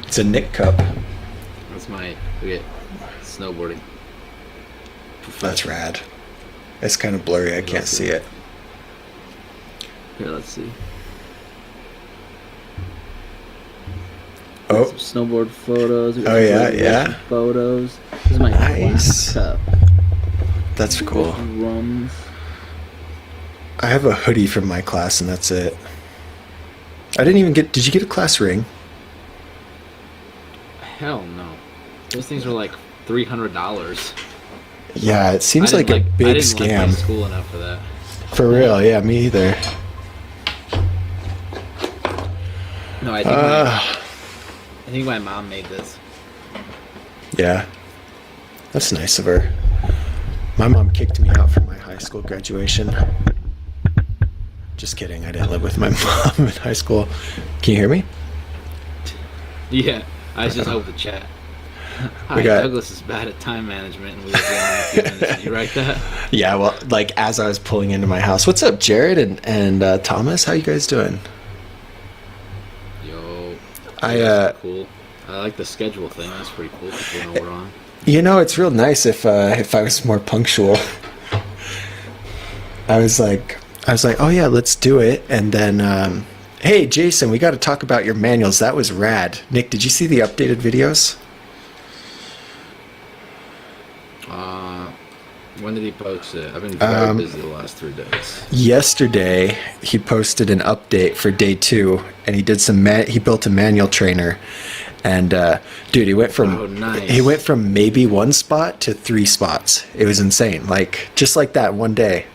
It's a Nick cup. That's my snowboarding. That's rad. It's kind of blurry. I can't see it. Here, let's see. Oh. Some snowboard photos. Oh, yeah. Photos. This is my Nice. cup. That's cool. Rums. I have a hoodie from my class, and that's it. I didn't even get... Did you get a class ring? Hell no. Those things are like $300. Yeah, it seems like a big I didn't scam. like my school enough for that. For real, yeah, me either. No, I think my mom made this. Yeah. That's nice of her. My mom kicked me out from my high school graduation. Just kidding, I didn't live with my mom in high school. Can you hear me? Yeah, I was just over the chat. Hi, Douglas is bad at time management, and we were going in a few minutes. Did you write that? Yeah, well, like as I was pulling into my house. What's up, Jared and Thomas? How you guys doing? Yo, that's cool. I like the schedule thing. That's pretty cool. People know we're on. You know, it's real nice if I was more punctual. I was like, oh yeah, let's do it. And then, hey, Jason, we got to talk about your manuals. That was rad. Nick, did you see the updated videos? When did he post it? I've been very busy the last 3 days. Yesterday, he posted an update for day 2, and he did he built a manual trainer. And dude, he went from maybe 1 spot to 3 spots. It was insane. Like just like that one day.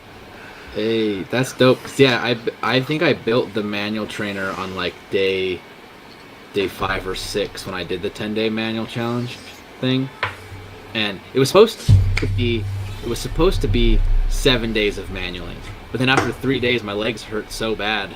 Hey, that's dope. Yeah, I think I built the manual trainer on like day 5 or 6 when I did the 10-day manual challenge thing, and it was supposed to be 7 days of manualing, but then after 3 days my legs hurt so bad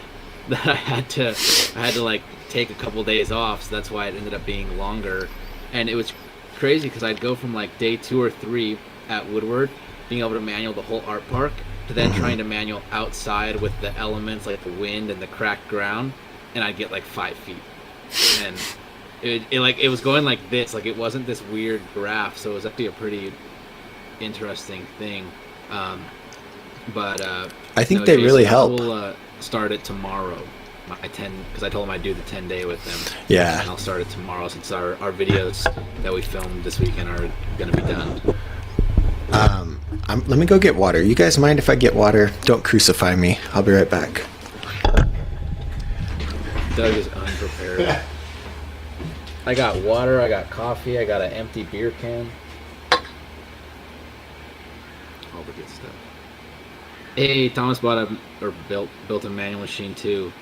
that I had to like take a couple days off, so that's why it ended up being longer. And it was crazy because I'd go from like day 2 or 3 at Woodward being able to manual the whole art park to then trying to manual outside with the elements like the wind and the cracked ground, and I'd get like 5 feet, and it was going like this, like it wasn't this weird graph, so it was actually a pretty interesting thing. But I think they really help. We'll start it tomorrow. Because I told him I'd do the 10-day with them. Yeah. And I'll start it tomorrow since our videos that we filmed this weekend are going to be done. Let me go get water. You guys mind if I get water? Don't crucify me. I'll be right back. Doug is unprepared. I got water, I got coffee, I got an empty beer can. All the good stuff. Hey, Thomas built a manual machine too.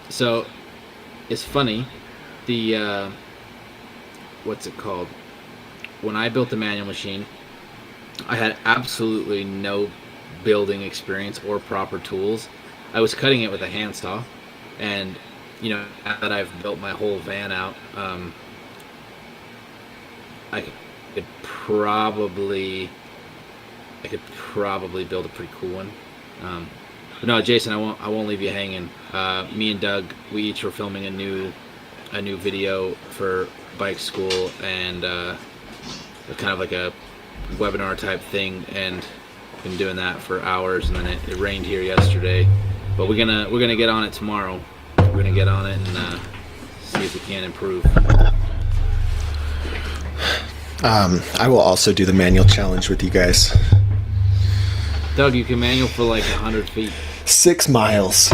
So it's funny. The what's it called? When I built the manual machine, I had absolutely no building experience or proper tools. I was cutting it with a handsaw, and now that I've built my whole van out, I could probably build a pretty cool one. But no, Jason, I won't leave you hanging. Me and Doug, we each were filming a new video for bike school, and kind of like a webinar type thing, and been doing that for hours, and then it rained here yesterday, but we're gonna get on it tomorrow. We're gonna get on it and see if we can improve. I will also do the manual challenge with you guys. Doug, you can manual for like 100 feet. 6 miles.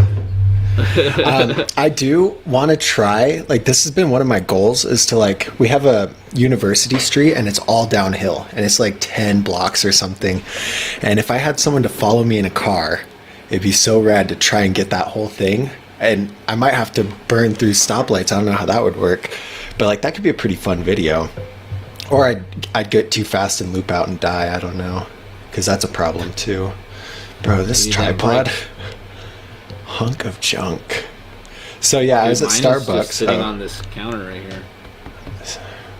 I do want to try, like this has been one of my goals, is to like, we have a university street and it's all downhill and it's like 10 blocks or something. And if I had someone to follow me in a car, it'd be so rad to try and get that whole thing. And I might have to burn through stoplights. I don't know how that would work, but like that could be a pretty fun video. Or I'd get too fast and loop out and die. I don't know, because that's a problem too. Bro, this tripod, hunk of junk. So yeah, I was at Starbucks. Just sitting on this counter right here.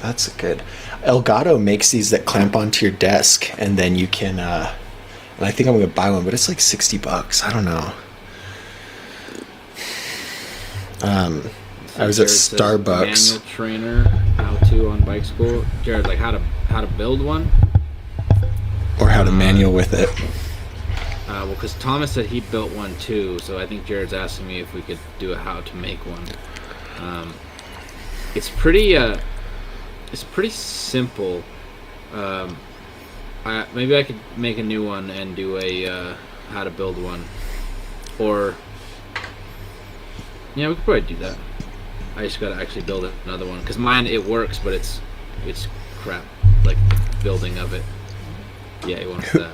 That's good. Elgato makes these that clamp onto your desk, and then you can. And I think I'm gonna buy one, but it's like $60. I don't know. I was at Jared says Starbucks. manual trainer, how to on bike school. Jared, like how to build one, Or how to manual with it. well, because Thomas said he built one too, so I think Jared's asking me if we could do a how to make one. It's pretty simple. Maybe I could make a new one and do a how to build one, or yeah, we could probably do that. I just gotta actually build another one because mine it works, but it's crap, like building of it. Yeah, he wants that.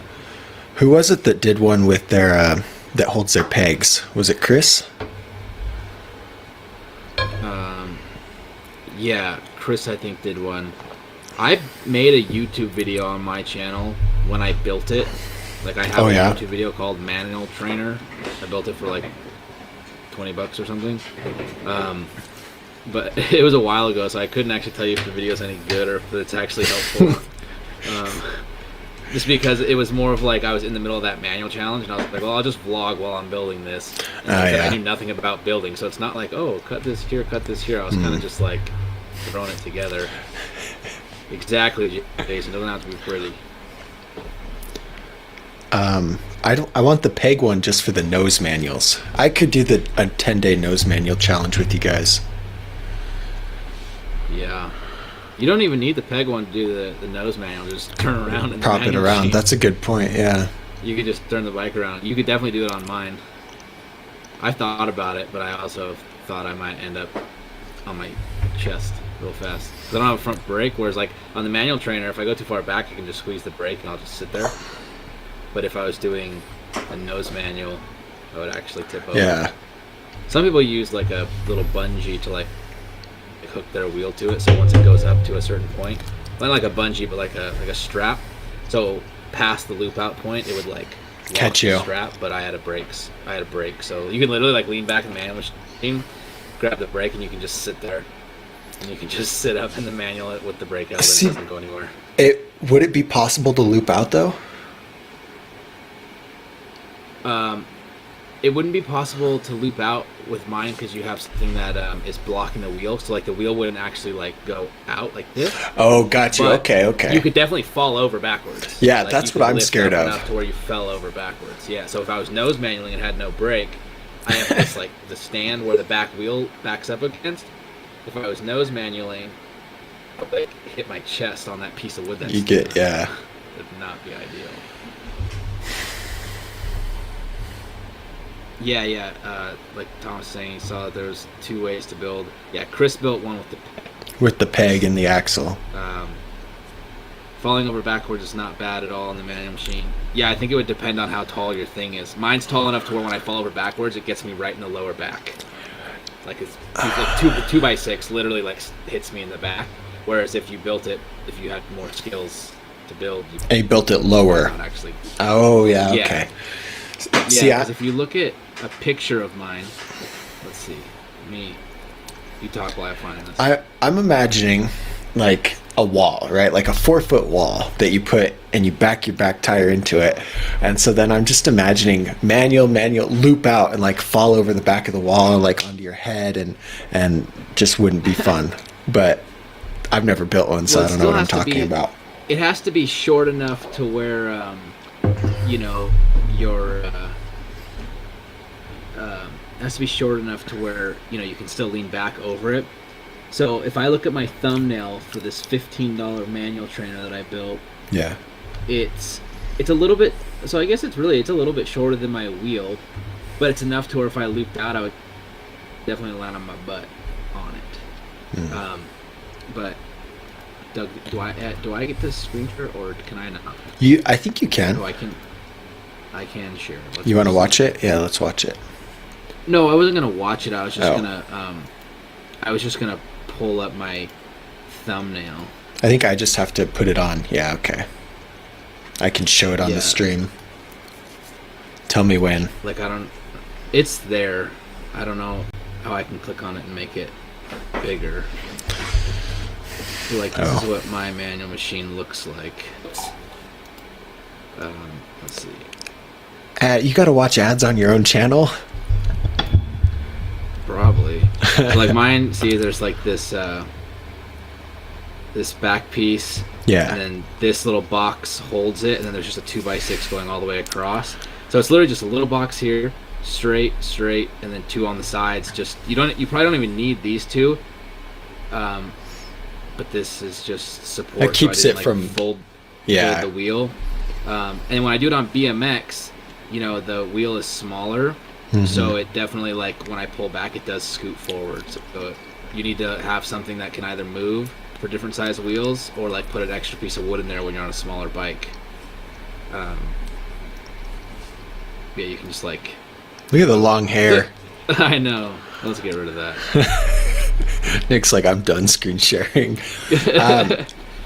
Who was it that did one with their that holds their pegs? Was it Chris? Yeah, Chris I think did one. I made a YouTube video on my channel when I built it. Like I have a YouTube video called Manual Trainer. I built it for like $20 or something. But it was a while ago, so I couldn't actually tell you if the video's any good or if it's actually helpful. Just because it was more of like I was in the middle of that manual challenge, and I was like, well, I'll just vlog while I'm building this. And I knew nothing about building, so it's not like, oh, cut this here, cut this here. I was kind of just like throwing it together. Exactly, Jason. It doesn't have to be pretty. I want the peg one just for the nose manuals. I could do a 10-day nose manual challenge with you guys. Yeah. You don't even need the peg one to do the nose manual. Just turn around and prop it around. Machine. That's a good point. Yeah. You could just turn the bike around. You could definitely do it on mine. I thought about it, but I also thought I might end up on my chest real fast. Because I don't have a front brake, whereas like on the manual trainer, if I go too far back, I can just squeeze the brake and I'll just sit there. But if I was doing a nose manual, I would actually tip over. Yeah. Some people use like a little bungee to like hook their wheel to it, so once it goes up to a certain point, not like a bungee, but like a strap. So past the loop out point, it would like catch you. The strap, but I had a brake, so you can literally like lean back in the manual machine, grab the brake, and you can just sit there, and you can just sit up in the manual with the brake out, and it doesn't go anywhere. Would it be possible to loop out though? It wouldn't be possible to loop out with mine because you have something that is blocking the wheel. So like the wheel wouldn't actually like go out like this. Oh, got you. But okay. You could definitely fall over backwards. Yeah, like that's what I'm scared of. Enough to where you fell over backwards. Yeah. So if I was nose manualing and had no brake, I have this like the stand where the back wheel backs up against. If I was nose manualing, I would like hit my chest on that piece of wood. That's yeah. Would not be ideal. Yeah. Like Tom was saying, he saw that there was 2 ways to build. Yeah, Chris built one with the peg. With the peg and the axle. Falling over backwards is not bad at all in the manual machine. Yeah, I think it would depend on how tall your thing is. Mine's tall enough to where when I fall over backwards, it gets me right in the lower back. Like it's like 2 by 6 literally like hits me in the back. Whereas if you built it, if you had more skills to build, you built it lower. Actually. Oh yeah. Okay. Yeah, because if you look at a picture of mine, let's see. You talk while I find this. I'm imagining like a wall, right? Like a 4-foot wall that you put and you back your back tire into it. And so then I'm just imagining manual, loop out and like fall over the back of the wall and like onto your head and just wouldn't be fun. But I've never built one, so I don't know what I'm talking about. It has to be short enough to where, your has to be short enough to where you can still lean back over it. So if I look at my thumbnail for this $15 manual trainer that I built, yeah, it's a little bit. So I guess it's a little bit shorter than my wheel, but it's enough to where if I looped out, I would definitely land on my butt on it. But Doug, do I get this screen share or can I not? I think you can. Oh, I can share. You want to watch it? Yeah, let's watch it. No, I wasn't gonna watch it. I was just gonna pull up my thumbnail. I think I just have to put it on. Yeah, okay. I can show it on the stream. Tell me when. Like it's there. I don't know how I can click on it and make it bigger. Like this is what my manual machine looks like. Let's see. You got to watch ads on your own channel? Probably. So like mine, see, there's like this this back piece, Yeah. and then this little box holds it, and then there's just a 2x6 going all the way across. So it's literally just a little box here, straight, and then 2 on the sides. Just you probably don't even need these 2, but this is just support. It keeps so it from fold the wheel. And when I do it on BMX, you know, the wheel is smaller, so it definitely, like, when I pull back, it does scoot forward. So you need to have something that can either move for different size wheels, or like put an extra piece of wood in there when you're on a smaller bike. Yeah, you can just like. Look at the long hair. I know. Let's get rid of that. Nick's like, I'm done screen sharing.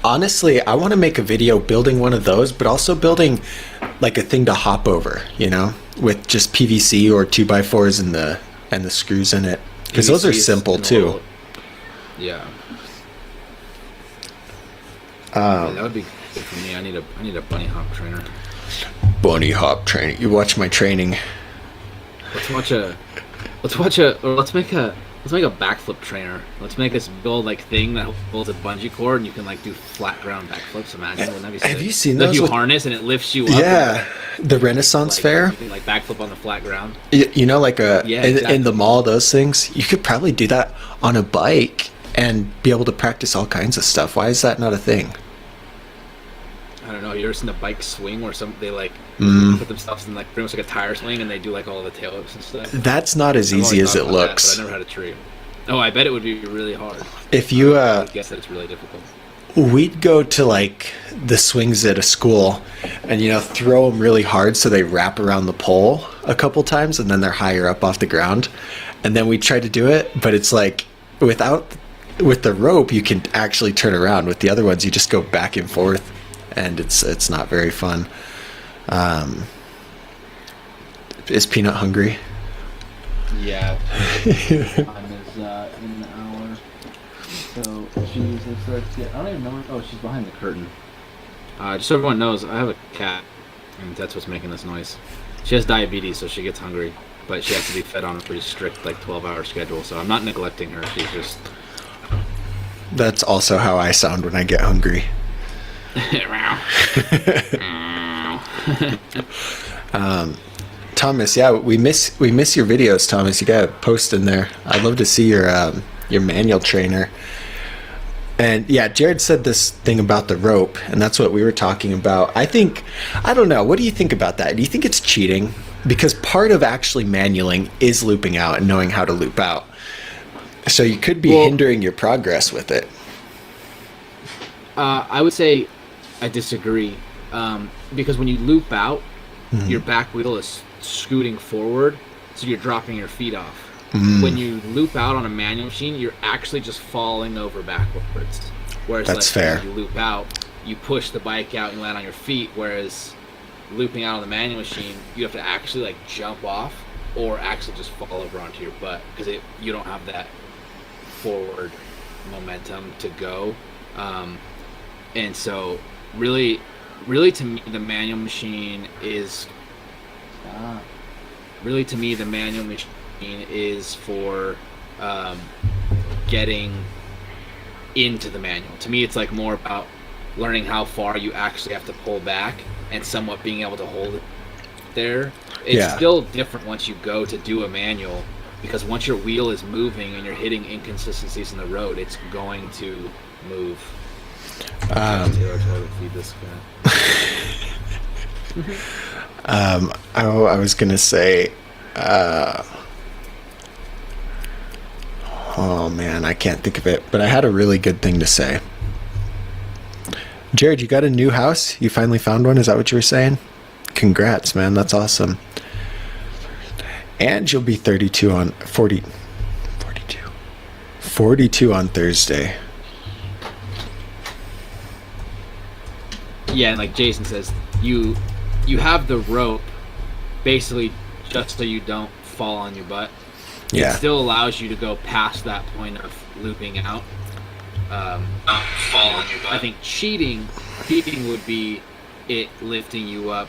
Honestly, I want to make a video building one of those, but also building like a thing to hop over, you know, with just PVC or 2x4s and the screws in it, because those are simple too. Yeah. Yeah, that would be good for me. I need a bunny hop trainer. Bunny hop training. You watch my training. Let's make a backflip trainer. Let's make this build like thing that holds a bungee cord, and you can like do flat ground backflips. Imagine, wouldn't that be sick? Have you seen like those? You harness and it lifts you up. Yeah, the Renaissance Fair. You can like backflip on the flat ground. You know, like exactly. in the mall, those things. You could probably do that on a bike and be able to practice all kinds of stuff. Why is that not a thing? I don't know. You ever seen a bike swing where they like put themselves in like pretty much like a tire swing, and they do like all the tail whips and stuff? That's not as easy as it looks. But I never had a tree. Oh, I bet it would be really hard. If you I would guess that it's really difficult. We'd go to like the swings at a school and, you know, throw them really hard so they wrap around the pole a couple times, and then they're higher up off the ground. And then we try to do it, but it's like with the rope you can actually turn around. With the other ones you just go back and forth, and it's not very fun. Is Peanut hungry? Yeah. Time is in an hour. So she's starts to get. I don't even know. Oh, she's behind the curtain. Just so everyone knows, I have a cat, and that's what's making this noise. She has diabetes, so she gets hungry, but she has to be fed on a pretty strict, like 12-hour schedule. So I'm not neglecting her. She's just. That's also how I sound when I get hungry. Thomas, yeah, we miss your videos, Thomas. You gotta post in there. I'd love to see your manual trainer. And yeah, Jared said this thing about the rope, and that's what we were talking about. I don't know. What do you think about that? Do you think it's cheating? Because part of actually manualing is looping out and knowing how to loop out. So you could be hindering your progress with it. I would say I disagree. Because when you loop out, your back wheel is scooting forward, so you're dropping your feet off. When you loop out on a manual machine, you're actually just falling over backwards. Whereas that's fair. When you loop out, you push the bike out and land on your feet, whereas looping out on the manual machine, you have to actually like jump off or actually just fall over onto your butt, because you don't have that forward momentum to go. And so really to me the manual machine is for getting into the manual. To me, it's like more about learning how far you actually have to pull back and somewhat being able to hold it there. It's still different once you go to do a manual, because once your wheel is moving and you're hitting inconsistencies in the road, it's going to move. Feed this guy. I was gonna say, oh man, I can't think of it, but I had a really good thing to say. Jared, you got a new house? You finally found one? Is that what you were saying? Congrats, man. That's awesome. And you'll be 42 on Thursday. Yeah, and like Jason says, you have the rope basically just so you don't fall on your butt. Yeah. It still allows you to go past that point of looping out. Not fall on your butt. I think cheating would be it lifting you up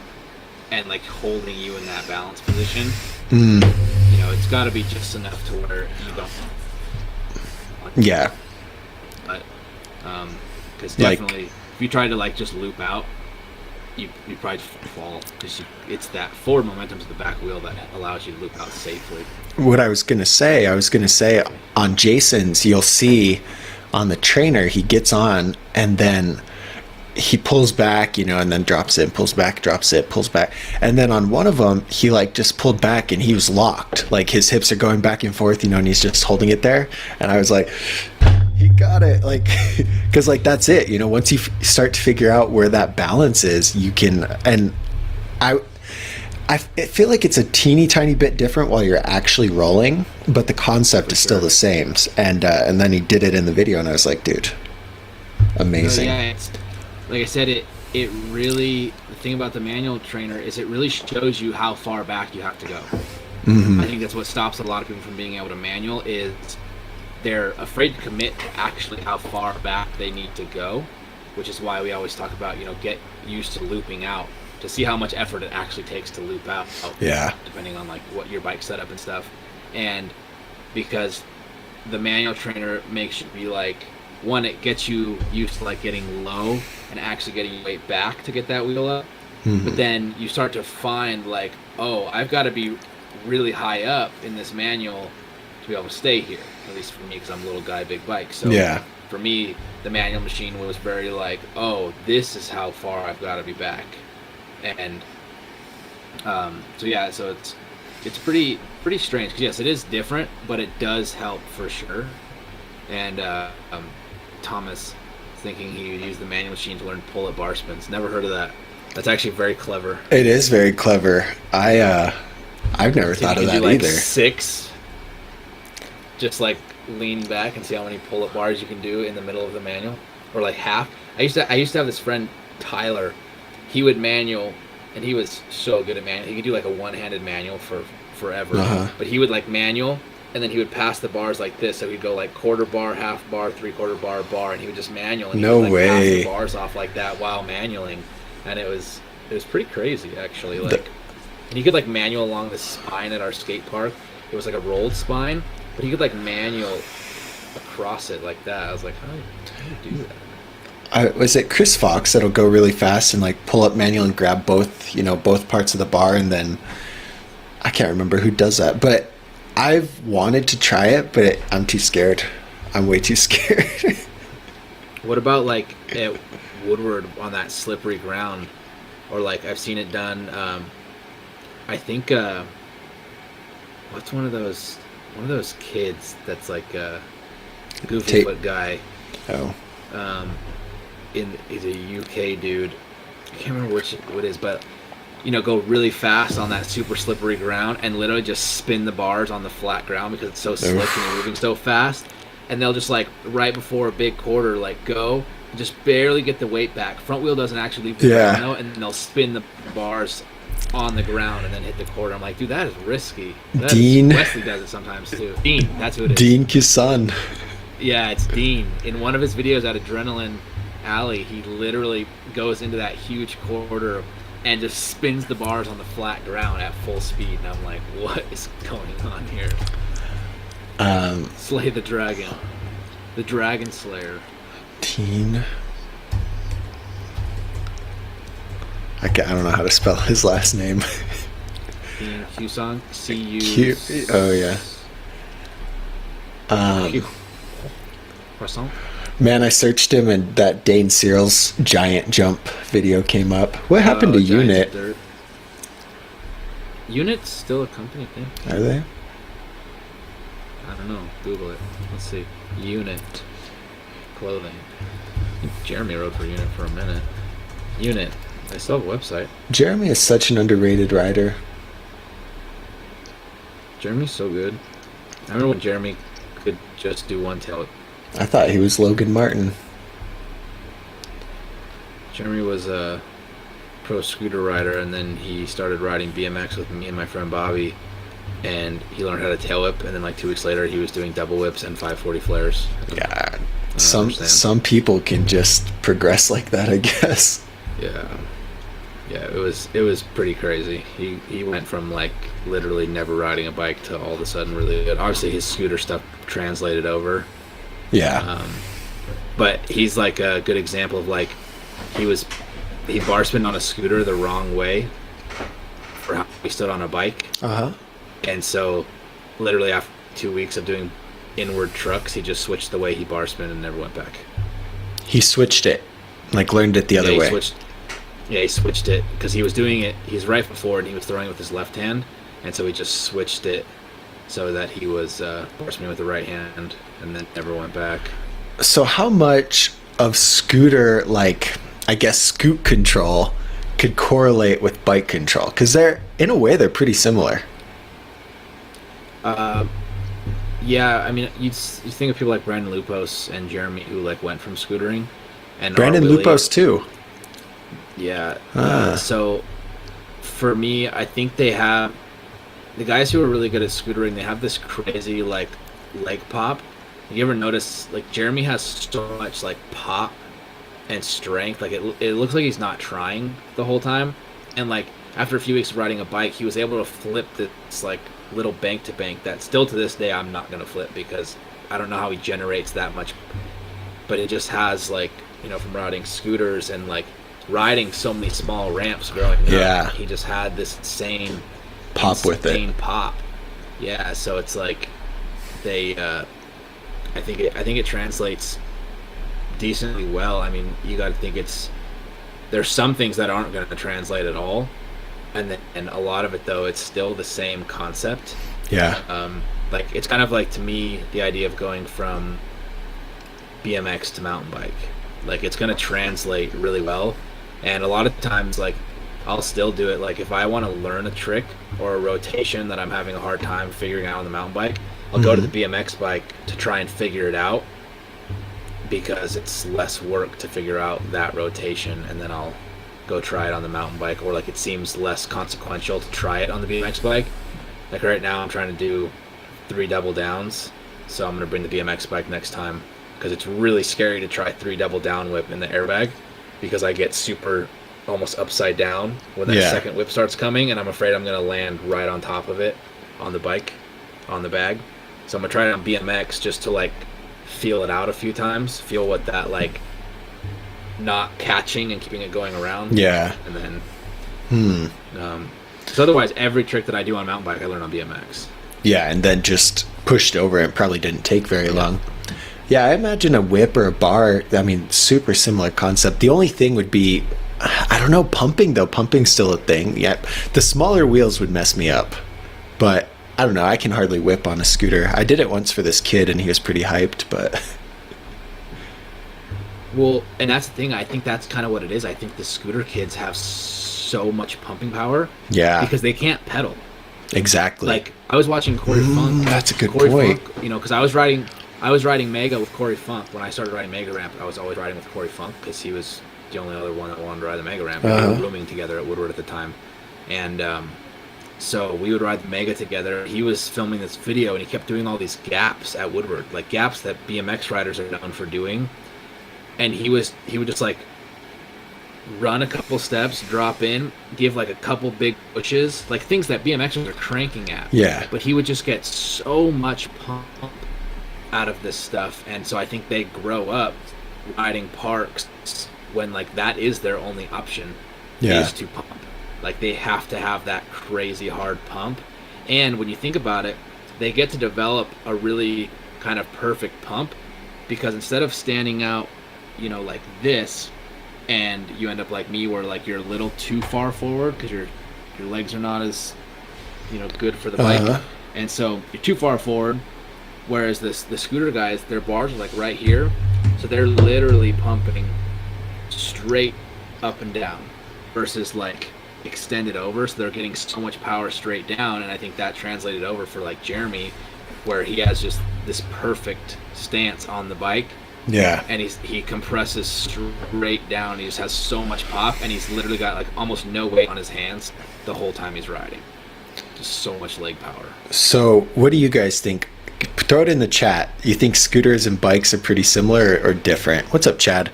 and like holding you in that balance position. You know, it's got to be just enough to where you don't Yeah. But because definitely, if you try to like just loop out, you probably fall because it's that forward momentum to the back wheel that allows you to loop out safely. What I was gonna say on Jason's, you'll see on the trainer he gets on and then he pulls back, and then drops it, pulls back, drops it, pulls back. And then on one of them, he like just pulled back and he was locked. Like his hips are going back and forth, and he's just holding it there. And I was like, he got it. Like, cause like, that's it. Once you start to figure out where that balance is, you can, and I feel like it's a teeny tiny bit different while you're actually rolling, but the concept is still the same. And then he did it in the video and I was like, dude, amazing. Like I said, it really, the thing about the manual trainer is it really shows you how far back you have to go. Mm-hmm. I think that's what stops a lot of people from being able to manual is they're afraid to commit to actually how far back they need to go, which is why we always talk about, get used to looping out to see how much effort it actually takes to loop out. Yeah. Depending on like what your bike setup and stuff. And because the manual trainer makes you be like, one, it gets you used to like getting low and actually getting your weight back to get that wheel up. Mm-hmm. But then you start to find like, oh, I've got to be really high up in this manual to be able to stay here. At least for me, because I'm a little guy, big bike. So for me, the manual machine was very like, oh, this is how far I've got to be back. And so it's pretty strange. Because yes, it is different, but it does help for sure. And Thomas thinking he would use the manual machine to learn pull-up bar spins. Never heard of that. That's actually very clever. It is very clever. I've never thought of that do, like, either. 6, just like lean back and see how many pull-up bars you can do in the middle of the manual, or like half. I used to have this friend Tyler. He would manual, and he was so good at manual. He could do like a one-handed manual for forever. Uh-huh. But he would like manual, and then he would pass the bars like this. So he'd go like quarter bar, half bar, 3/4 bar, bar, and he would just manual. And no he would, like, way. pass the bars off like that while manualing, and it was pretty crazy actually. Like, and he could like manual along the spine at our skate park. It was like a rolled spine, but he could like manual across it like that. I was like, how do you do that? Was it Chris Fox that'll go really fast and like pull up manual and grab both parts of the bar, and then I can't remember who does that, but I've wanted to try it, but I'm too scared. I'm way too scared. What about like at Woodward on that slippery ground, or like I've seen it done? I think what's one of those kids that's like a goofy foot guy. Oh. He's a UK dude. I can't remember what it is, but go really fast on that super slippery ground and literally just spin the bars on the flat ground because it's so slick and you're moving so fast. And they'll just like right before a big quarter, like go and just barely get the weight back. Front wheel doesn't actually leave the ground though, and they'll spin the bars on the ground and then hit the quarter. I'm like, dude, that is risky. Wesley does it sometimes too. Dean, that's who it is. Dean Kisan. Yeah, it's Dean. In one of his videos at Adrenaline Alley, he literally goes into that huge quarter and just spins the bars on the flat ground at full speed, and I'm like, what is going on here? Slay the dragon. The Dragon Slayer. Dean. I don't know how to spell his last name. Dean Q-Song? C-U... Oh, yeah. Croissant? Man, I searched him and that Dane Searles giant jump video came up. What happened to Unit? Unit's still a company thing. Are they? I don't know. Google it. Let's see. Unit clothing. I think Jeremy rode for Unit for a minute. Unit. They still have a website. Jeremy is such an underrated rider. Jeremy's so good. I remember when Jeremy could just do one tail. I thought he was Logan Martin. Jeremy was a pro scooter rider, and then he started riding BMX with me and my friend Bobby, and he learned how to tail whip, and then like 2 weeks later he was doing double whips and 540 flares. Yeah, some people can just progress like that, I guess. Yeah, it was pretty crazy. He went from like literally never riding a bike to all of a sudden really good. Obviously his scooter stuff translated over, Yeah. But he's like a good example of like he bar spin on a scooter the wrong way for how he stood on a bike. And so literally after 2 weeks of doing inward trucks, he just switched the way he bar spin and never went back. He switched it, like learned it the other way. He switched it because he was doing it. He's right before and he was throwing it with his left hand, and so he just switched it so that he was bar spinning with the right hand, and then never went back. So how much of scooter, like I guess scoot control, could correlate with bike control? Because they're in a way they're pretty similar. Yeah, I mean, you think of people like Brandon Lupos and Jeremy who like went from scootering, and Brandon Lupos too. Yeah. So for me, I think they have the guys who are really good at scootering. They have this crazy like leg pop. You ever notice like Jeremy has so much like pop and strength? Like it looks like he's not trying the whole time, and like after a few weeks of riding a bike, he was able to flip this like little bank to bank that still to this day I'm not gonna flip because I don't know how he generates that much, but it just has like, you know, from riding scooters and like riding so many small ramps growing up, he just had this insane pop. Yeah, so it's like they I think it translates decently well. I mean, you got to think there's some things that aren't going to translate at all, and a lot of it though it's still the same concept. Like it's kind of like, to me, the idea of going from BMX to mountain bike, like it's going to translate really well. And a lot of times, like I'll still do it. Like if I want to learn a trick or a rotation that I'm having a hard time figuring out on the mountain bike, I'll go to the BMX bike to try and figure it out, because it's less work to figure out that rotation, and then I'll go try it on the mountain bike, or like it seems less consequential to try it on the BMX bike. Like right now I'm trying to do 3 double downs, so I'm going to bring the BMX bike next time, because it's really scary to try 3 double down whip in the airbag, because I get super almost upside down when that second whip starts coming, and I'm afraid I'm going to land right on top of it on the bike, on the bag. So I'm going to try it on BMX just to like feel it out a few times, feel what that like not catching and keeping it going around. And then so otherwise every trick that I do on mountain bike I learn on BMX. And then just pushed over. It probably didn't take very long. I imagine a whip or a bar, I mean, super similar concept. The only thing would be, I don't know, pumping though. Pumping's still a thing. The smaller wheels would mess me up, but I don't know, I can hardly whip on a scooter. I did it once for this kid and he was pretty hyped, but well, and that's the thing, I think that's kind of what it is. I think the scooter kids have so much pumping power because they can't pedal. Exactly. Like I was watching Corey Funk. That's a good Corey point. Funk, you know, because I was riding Mega with Corey Funk. When I started riding Mega Ramp, I was always riding with Corey Funk because he was the only other one that wanted to ride the Mega Ramp. We were rooming together at Woodward at the time, and so we would ride the Mega together. He was filming this video and he kept doing all these gaps at Woodward, like gaps that BMX riders are known for doing. And he would just like run a couple steps, drop in, give like a couple big pushes, like things that BMXers are cranking at. But he would just get so much pump out of this stuff. And so I think they grow up riding parks when like that is their only option, is to pump. Like they have to have that crazy hard pump. And when you think about it, they get to develop a really kind of perfect pump, because instead of standing out, you know, like this, and you end up like me where like you're a little too far forward because your legs are not as, you know, good for the bike. And so you're too far forward, whereas the scooter guys, their bars are like right here, so they're literally pumping straight up and down versus like extended over, so they're getting so much power straight down. And I think that translated over for like Jeremy, where he has just this perfect stance on the bike, and he compresses straight down. He just has so much pop, and he's literally got like almost no weight on his hands the whole time he's riding. Just so much leg power. So what do you guys think? Throw it in the chat. You think scooters and bikes are pretty similar or different? What's up, Chad?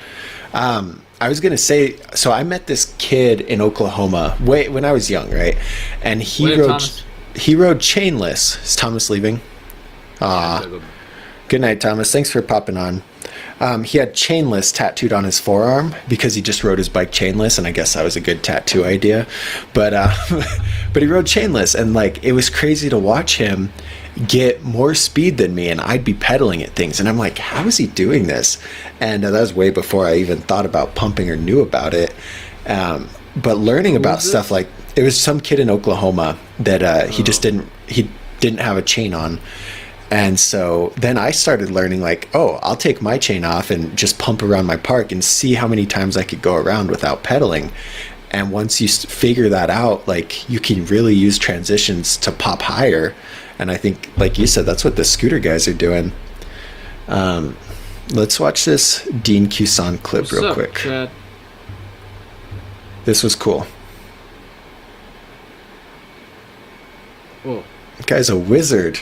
I was going to say, so I met this kid in Oklahoma when I was young, right? And he rode chainless. Is Thomas leaving? Good night, Thomas. Thanks for popping on. He had chainless tattooed on his forearm because he just rode his bike chainless, and I guess that was a good tattoo idea. But but he rode chainless, and like it was crazy to watch him get more speed than me, and I'd be pedaling at things, and I'm like, how is he doing this? And that was way before I even thought about pumping or knew about it. But learning about stuff like, it was some kid in Oklahoma that he didn't have a chain on. And so then I started learning like, oh, I'll take my chain off and just pump around my park and see how many times I could go around without pedaling. And once you figure that out, like you can really use transitions to pop higher. And I think, like you said, that's what the scooter guys are doing. Let's watch this Dean Cuson clip real quick. Chad? This was cool. Whoa. The guy's a wizard.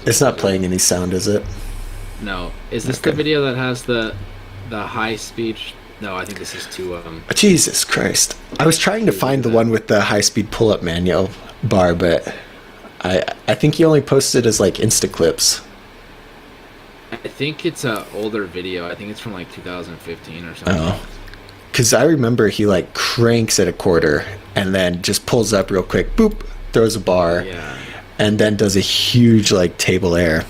It's not playing any sound, is it? No. Is this the video that has the high speed? No, I think this is too. Jesus Christ! I was trying to find the one with the high speed pull up manual bar, but I think he only posted as like Insta clips. I think it's a older video. I think it's from like 2015 or something. Oh, because I remember he like cranks at a quarter and then just pulls up real quick, boop, throws a bar. Yeah. And then does a huge like table air.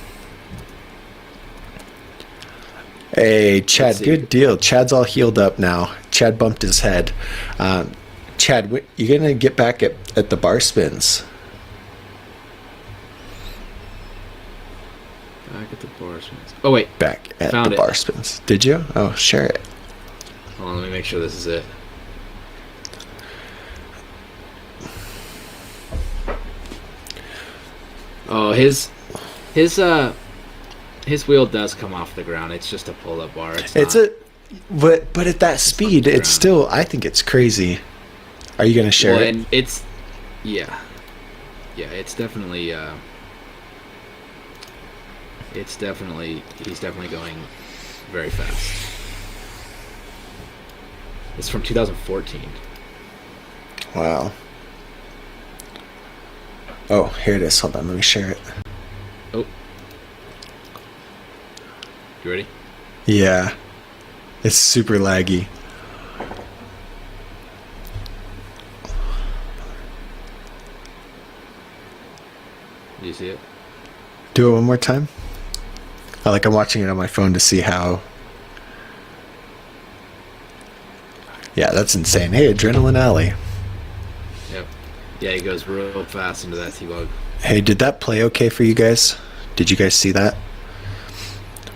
Hey, Chad, good deal. Chad's all healed up now. Chad bumped his head. Chad, you gonna get back at the bar spins? Back at the bar spins. Oh wait, back at the bar spins. Did you? Oh, share it. Hold on, let me make sure this is it. Oh, his wheel does come off the ground. It's just a pull-up bar. But at that speed, it's still. I think it's crazy. Are you gonna share it? And it's, yeah, it's definitely. He's definitely going very fast. It's from 2014. Wow. Oh, here it is. Hold on, let me share it. Oh. You ready? Yeah. It's super laggy. Do you see it? Do it one more time. I'm watching it on my phone to see how. Yeah, that's insane. Hey, Adrenaline Alley. Yep. Yeah, he goes real fast into that T-Bug. Hey, did that play okay for you guys? Did you guys see that?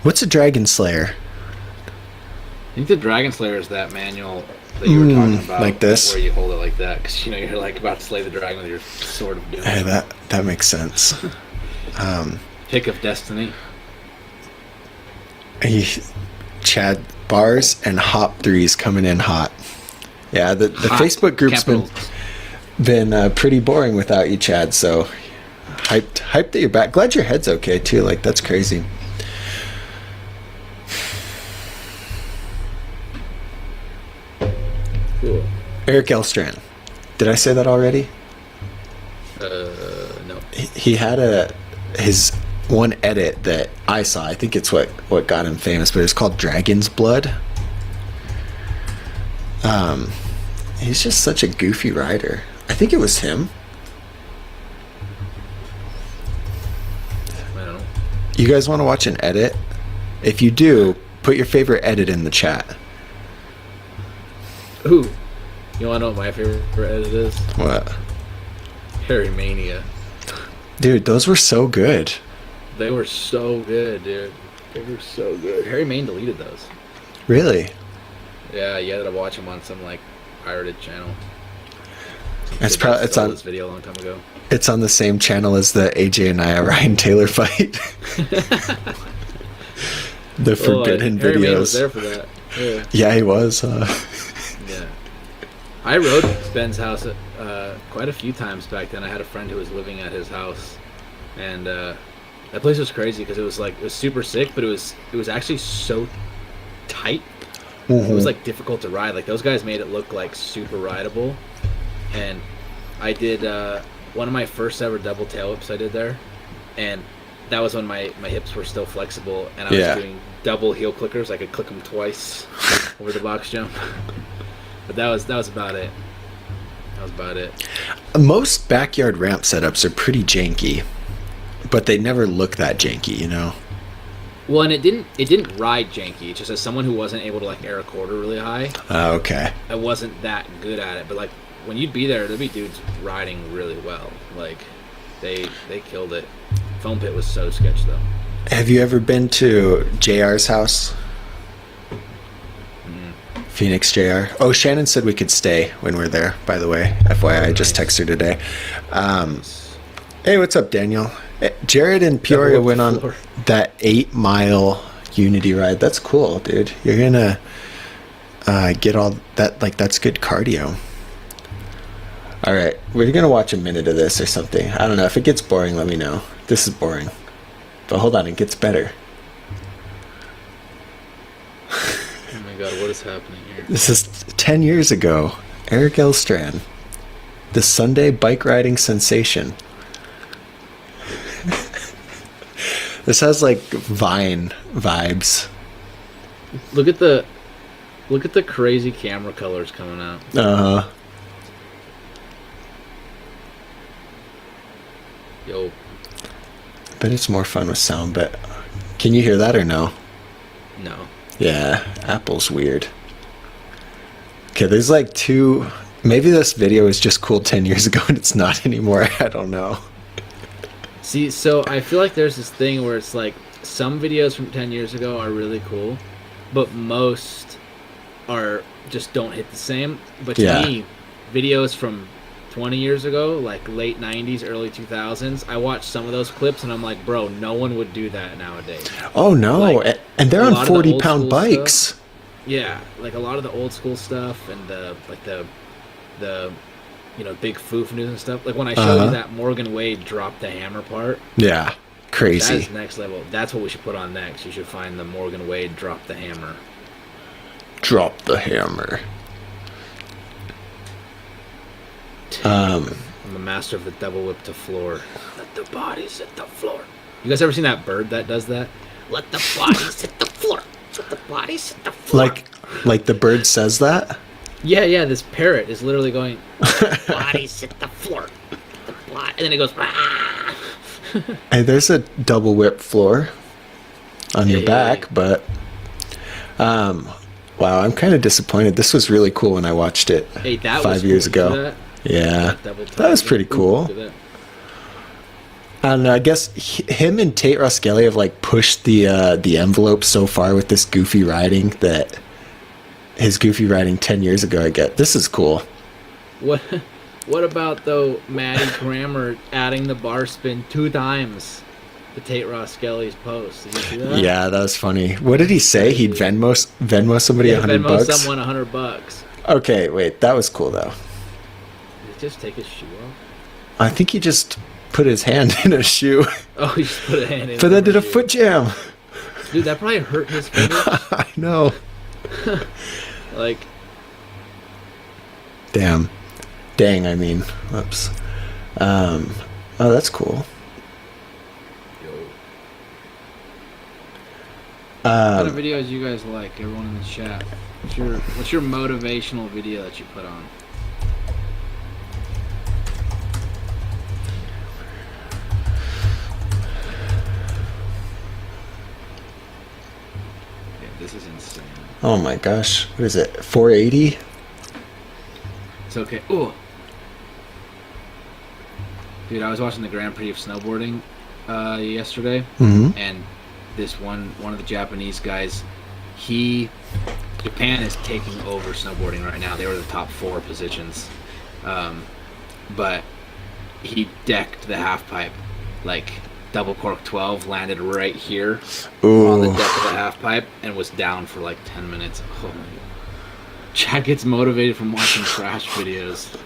What's a Dragon Slayer? I think the Dragon Slayer is that manual that you were talking about. Like this? Where you hold it like that, because you're like about to slay the dragon with your sword of doom. Hey, that makes sense. Pick of destiny. Chad, bars and hop threes coming in hot. Yeah, the Facebook group's been pretty boring without you, Chad. So hyped that you're back. Glad your head's okay too. Like, that's crazy. Cool. Eric Elstrand. Did I say that already? No. He had his one edit that I saw. I think it's what got him famous, but it's called Dragon's Blood. He's just such a goofy rider. I think it was him. I don't know. You guys want to watch an edit? If you do, put your favorite edit in the chat. Ooh. You want to know what my favorite edit is? What? Harry Mania. Dude, those were so good. They were so good, dude. They were so good. Harry Main deleted those. Really? Yeah, you had to watch them on some like pirated channel. It's on this video a long time ago. It's on the same channel as the AJ and Ryan Taylor fight. The forbidden Harry videos. Main was there for that. Yeah, he was. Yeah. I rode Ben's house quite a few times back then. I had a friend who was living at his house, and that place was crazy because it was super sick, but it was actually so tight. Mm-hmm. It was like difficult to ride. Like those guys made it look like super rideable, and I did one of my first ever double tail whips I did there, and that was when my hips were still flexible, and I was doing double heel clickers. I could click them twice over the box jump. But that was about it. That was about it. Most backyard ramp setups are pretty janky, but they never look that janky, you know. Well, and it didn't ride janky. Just as someone who wasn't able to like air a quarter really high. Okay. I wasn't that good at it, but like when you'd be there, there'd be dudes riding really well. Like they killed it. Foam pit was so sketch though. Have you ever been to JR's house? Phoenix JR. Oh, Shannon said we could stay when we're there, by the way. FYI, I just texted her today. Hey, what's up, Daniel? Jared and Peoria went on that 8-mile Unity ride. That's cool, dude. You're going to get all that. Like, that's good cardio. All right. We're going to watch a minute of this or something. I don't know. If it gets boring, let me know. This is boring. But hold on. It gets better. Oh my god, what is happening here? This is 10 years ago. Eric Elstrand. The Sunday bike riding sensation. This has like Vine vibes. Look at the crazy camera colors coming out. Uh-huh. Yo. Bet it's more fun with sound, but can you hear that or no? No. Yeah, Apple's weird. Okay, there's like two... Maybe this video was just cool 10 years ago and it's not anymore. I don't know. See, so I feel like there's this thing where it's like some videos from 10 years ago are really cool, but most are just don't hit the same. But to me, videos from 20 years ago, like late 90s, early 2000s, I watched some of those clips and I'm like, bro, no one would do that nowadays. Oh, no. Like, and they're on 40-pound bikes. Stuff, yeah, like a lot of the old school stuff and the you know, big foof news and stuff. Like when I showed you that Morgan Wade dropped the hammer part. Yeah, crazy. That's next level. That's what we should put on next. You should find the Morgan Wade drop the hammer. Drop the hammer. I'm the master of the double whip to floor. Let the bodies hit the floor. You guys ever seen that bird that does that? Let the bodies hit the floor. Let the bodies hit the floor. Like the bird says that? Yeah, this parrot is literally going, bodies hit the floor. And then it goes, ah. Hey, there's a double whip floor on your back, but wow, I'm kind of disappointed. This was really cool when I watched it 5 years ago. Yeah, that was pretty cool. And I guess him and Tate Roskelly have like pushed the envelope so far with this goofy riding that his goofy riding 10 years ago, I get. This is cool. What about, though, Maddie Grammer adding the bar spin 2 times to Tate Roskelly's post? Did you see that? Yeah, that was funny. What did he say? He'd Venmo somebody $100 bucks? Venmo someone $100. Okay, wait. That was cool, though. Did he just take his shoe off? I think he just put his hand in a shoe. Oh, he just put a hand in but then did a foot jam. Dude, that probably hurt his fingers. I know. Like, dang, I mean, whoops. Oh, that's cool. What kind of videos you guys like, everyone in the chat? What's your motivational video that you put on? Yeah, this is insane. Oh my gosh, what is it, 480? It's okay. Ooh. Dude, I was watching the Grand Prix of snowboarding yesterday, and this one of the Japanese guys, Japan is taking over snowboarding right now. They were the top 4 positions, but he decked the half pipe, like double cork 12, landed right here on the deck of the half pipe, and was down for like 10 minutes. Oh my God. Chad gets motivated from watching crash videos.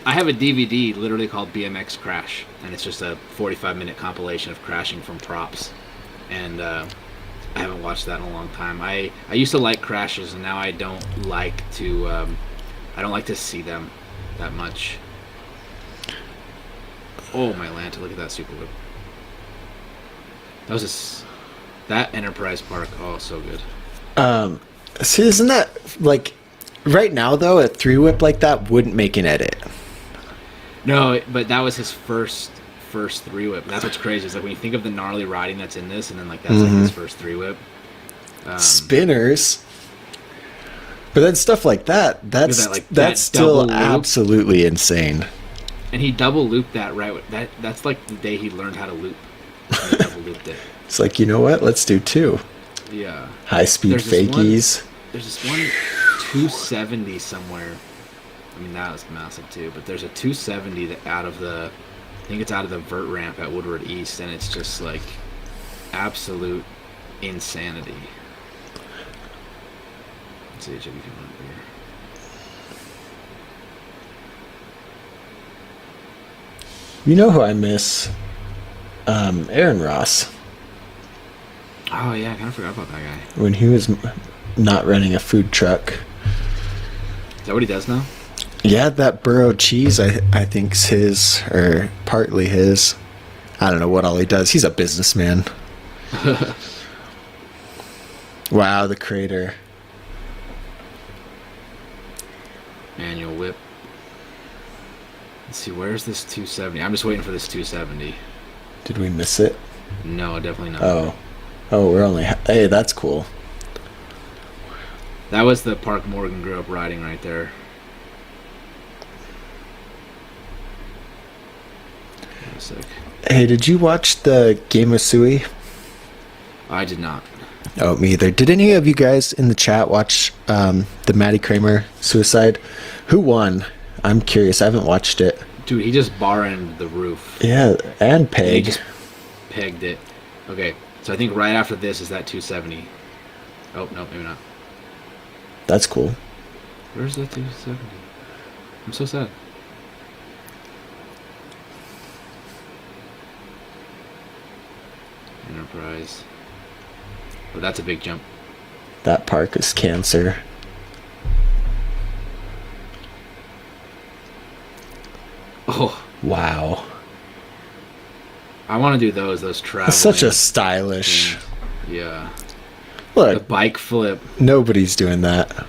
I have a DVD literally called BMX Crash, and it's just a 45-minute compilation of crashing from props. And I haven't watched that in a long time. I used to like crashes, and now I don't like to see them that much. Oh my Lanta, look at that super whip. That was that Enterprise Park. Oh, so good. See, isn't that like right now though? A 3-whip like that wouldn't make an edit. No, but that was his first 3-whip. That's what's crazy. Is like when you think of the gnarly riding that's in this, and then like that's like his first 3-whip. Spinners. But then stuff like that, that's still absolutely insane. And he double looped that that's like the day he learned how to loop. He double looped it. It's like, you know what? Let's do 2. Yeah. High speed fakies. There's this one 270 somewhere. I mean, that was massive too. But there's a 270 that I think it's out of the vert ramp at Woodward East, and it's just like absolute insanity. Let's see if you can run here. You know who I miss? Aaron Ross. Oh yeah, I kind of forgot about that guy. When he was not running a food truck. Is that what he does now? Yeah, that Burro cheese I think's his, or partly his. I don't know what all he does. He's a businessman. Wow, the crater. Manual whip. Let's see, where's this 270? I'm just waiting for this 270. Did we miss it? No, definitely not. Oh, we're only... Hey, that's cool. That was the park Morgan grew up riding right there. Sick. Hey, did you watch the Game of Suey? I did not. Oh, me either. Did any of you guys in the chat watch the Maddie Kramer suicide? Who won? I'm curious. I haven't watched it. Dude, he just bar-ended the roof. Yeah, and peg. He just pegged it. Okay, so I think right after this is that 270. Oh, no, maybe not. That's cool. Where's that 270? I'm so sad. Enterprise. Oh, that's a big jump. That park is cancer. Oh. Wow. I want to do those traveling. Such a stylish. Things. Yeah. Look. The bike flip. Nobody's doing that.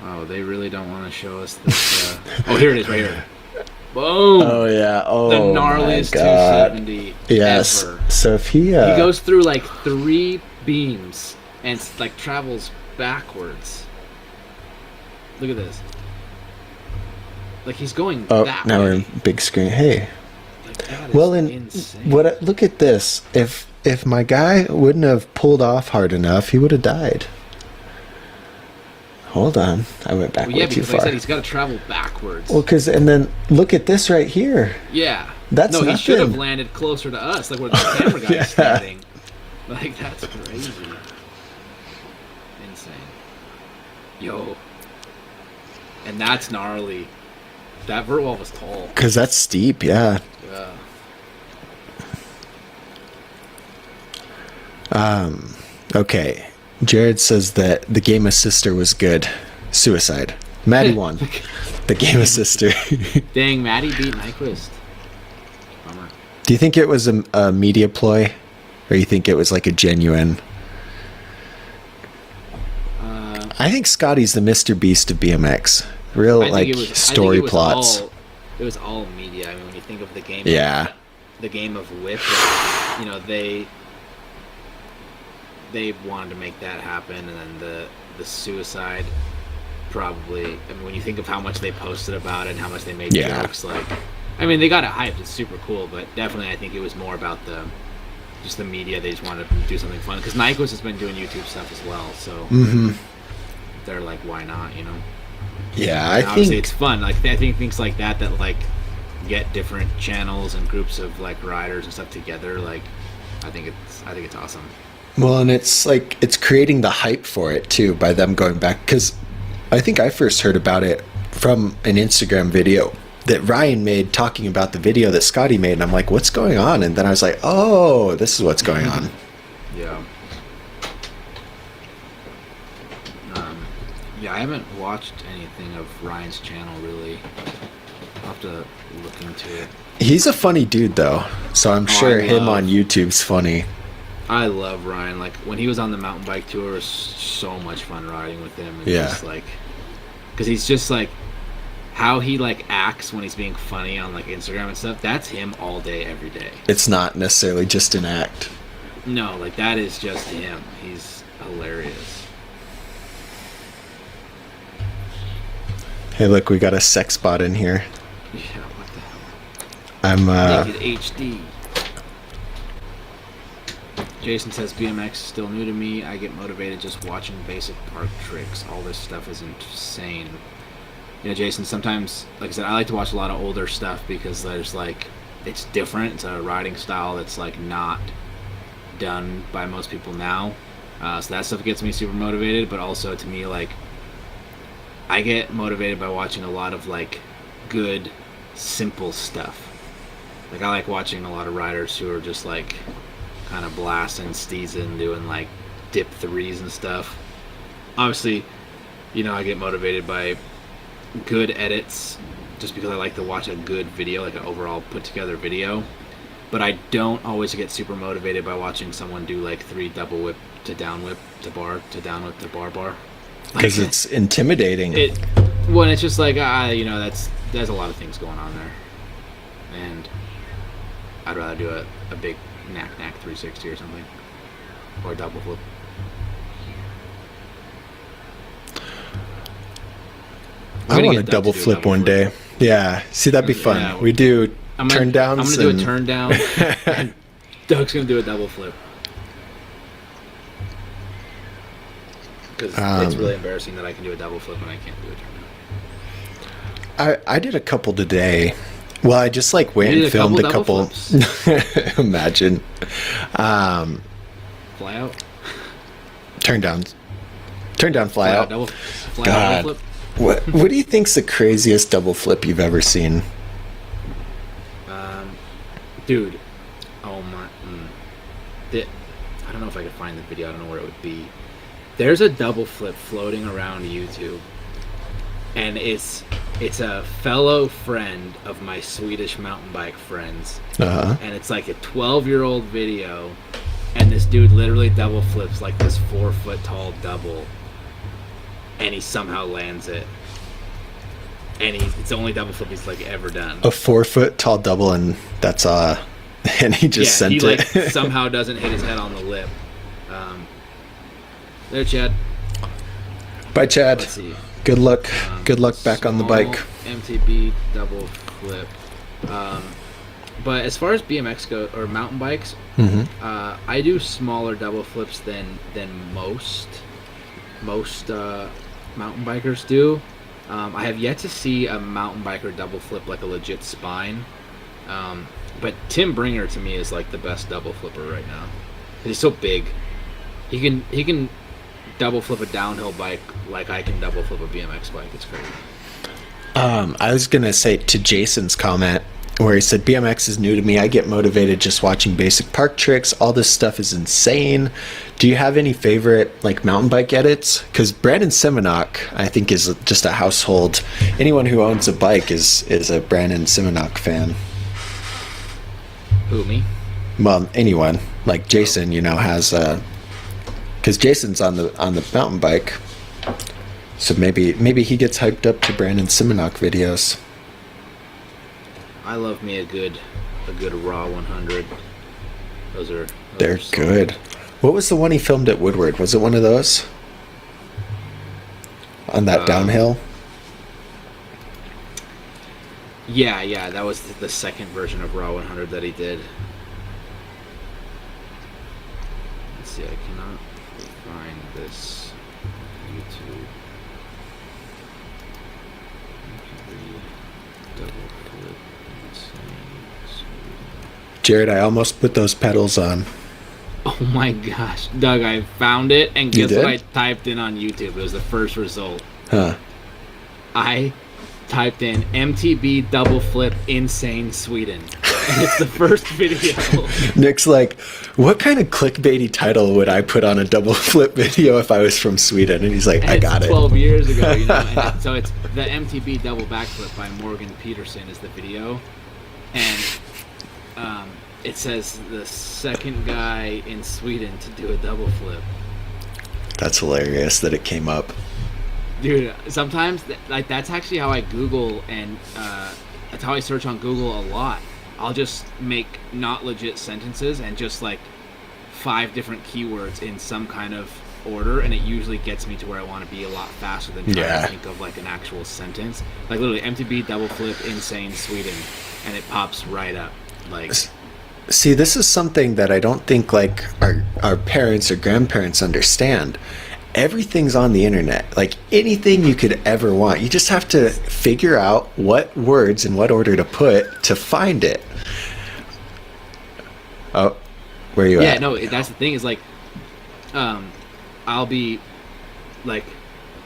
Oh, they really don't want to show us this. Oh, here it is, right here. Boom! Oh yeah. Oh, the gnarliest 270 yes. ever. So if he goes through like 3 beams and like travels backwards. Look at this. Like he's going that now way. we're in big screen. Hey. Like, that well, is and insane. look at this. If my guy wouldn't have pulled off hard enough, he would have died. Hold on, I went back way too far. Because like I said, he's got to travel backwards. Well, and then look at this right here. Yeah. That's no, nothing. He should have landed closer to us, like where the camera guy is standing. Like that's crazy. Insane. Yo. And that's gnarly. That vert wall was tall. Because that's steep, yeah. Yeah. Okay. Jared says that the Game of Sister was good. Suicide. Maddie won. The Game of Sister. Dang, Maddie beat Nyquist. Bummer. Do you think it was a media ploy? Or you think it was like a genuine... I think Scotty's the Mr. Beast of BMX. Real, story plots. It was all media. I mean, when you think of the game... Yeah. The game of Whip, you know, they wanted to make that happen, and then the suicide probably... I mean, when you think of how much they posted about it and how much they made jokes, like... I mean, they got it hyped. It's super cool, but definitely I think it was more about just the media. They just wanted to do something fun. Because Nyquist has been doing YouTube stuff as well, so... They're like, why not, you know? Yeah, and obviously it's fun. Like, I think things like that like get different channels and groups of like riders and stuff together. Like, I think it's awesome. Well, and it's like it's creating the hype for it too by them going back, because I think I first heard about it from an Instagram video that Ryan made talking about the video that Scotty made, and I'm like, what's going on? And then I was like, oh, this is what's going on. Yeah. I haven't watched anything of Ryan's channel really. I'll have to look into it. He's a funny dude though, so I'm sure him on YouTube's funny. I love Ryan. Like when he was on the mountain bike tour, it was so much fun riding with him. And Yeah. just like, because he's just like how he like acts when he's being funny on like Instagram and stuff. That's him all day, every day. It's not necessarily just an act. No, like that is just him. He's hilarious. Hey, look, we got a sex bot in here. Yeah, what the hell? I'm Naked HD. Jason says BMX is still new to me. I get motivated just watching basic park tricks. All this stuff is insane. You know, Jason, sometimes, like I said, I like to watch a lot of older stuff because there's like, it's different. It's a riding style that's like not done by most people now. So that stuff gets me super motivated, but also to me, like, I get motivated by watching a lot of like good, simple stuff. Like I like watching a lot of riders who are just like kind of blasting, steezing, doing like dip threes and stuff. Obviously, you know, I get motivated by good edits just because I like to watch a good video, like an overall put together video. But I don't always get super motivated by watching someone do like 3 double whip to down whip to bar to down whip to bar. because Like, it's intimidating. Well, it's just like you know, there's a lot of things going on there, and I'd rather do a big knack 360 or something, or a double flip. I want a double flip one day. Yeah, see, that'd be fun. Yeah, we do turn downs. I'm gonna do a turn down, and Doug's gonna do a double flip. Because it's really embarrassing that I can do a double flip and I can't do a turn down. I did a couple today. Well, I just like went You and did a filmed a couple couple. Imagine. Fly out. Turn down, fly out. Double, fly out, God. double flip. What do you think's the craziest double flip you've ever seen? Dude, oh my, I don't know if I could find the video. I don't know where it would be. There's a double flip floating around YouTube, and it's a fellow friend of my Swedish mountain bike friends, and it's like a 12-year-old video, and this dude literally double flips like this 4-foot tall double, and he somehow lands it, and it's the only double flip he's like ever done. A 4-foot tall double, and that's and he just sent he it. like somehow doesn't hit his head on the lip. There, Chad. Bye, Chad. Let's see. Good luck. Good luck back on the bike. MTB double flip. But as far as BMX go or mountain bikes, I do smaller double flips than most mountain bikers do. I have yet to see a mountain biker double flip like a legit spine. But Tim Bringer to me is like the best double flipper right now. He's so big. He can double flip a downhill bike like I can double flip a BMX bike. It's crazy. I was gonna say to Jason's comment where he said BMX is new to me. I get motivated just watching basic park tricks. All this stuff is insane. Do you have any favorite like mountain bike edits? Because Brandon Simonok, I think, is just a household. Anyone who owns a bike is a Brandon Simonok fan. Who, me? Well, anyone like Jason, you know, has because Jason's on the mountain bike, so maybe he gets hyped up to Brandon Simonok videos. I love me a good raw 100. They're good. What was the one he filmed at Woodward? Was it one of those on that downhill? Yeah, that was the second version of raw 100 that he did. Let's see, I cannot find this on YouTube. Double flip, insane. Jared, I almost put those pedals on. Oh my gosh, Doug, I found it, and You guess what did? I typed in on YouTube? It was the first result. Huh. I typed in MTB double flip insane Sweden. And it's the first video. Nick's like, what kind of clickbaity title would I put on a double flip video if I was from Sweden? And he's like, And I it's got 12 years ago, you know. And so it's the MTB double backflip by Morgan Peterson is the video, and it says the second guy in Sweden to do a double flip. That's hilarious that it came up. Dude, sometimes like that's actually how I Google, and that's how I search on Google a lot. I'll just make not legit sentences and just like 5 different keywords in some kind of order, and it usually gets me to where I want to be a lot faster than trying to think of like an actual sentence. Like literally MTB double flip insane Sweden, and it pops right up. Like, see, this is something that I don't think like our parents or grandparents understand. Everything's on the internet. Like anything you could ever want, you just have to figure out what words in what order to put to find it. Oh, where are you at? Yeah, no, that's the thing is like, I'll be like,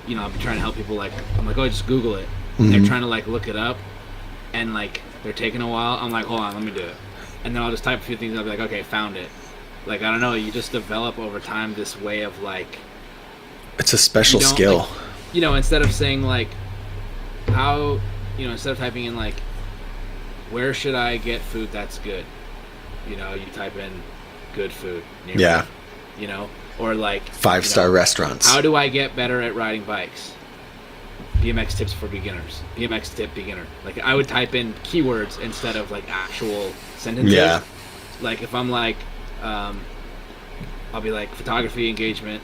you know, I'll be trying to help people. Like, I'm like, oh, just Google it. And they're trying to like look it up, and like they're taking a while. I'm like, hold on, let me do it. And then I'll just type a few things. I'll be like, okay, found it. Like, I don't know. You just develop over time this way of like. It's a special skill. Like, you know, instead of saying like, how, you know, instead of typing in like, where should I get food that's good? You know, you type in good food. Nearby, you know, or like 5-star restaurants. How do I get better at riding bikes? BMX tips for beginners. BMX tip beginner. Like I would type in keywords instead of like actual sentences. Yeah. Like if I'm like, I'll be like photography engagement,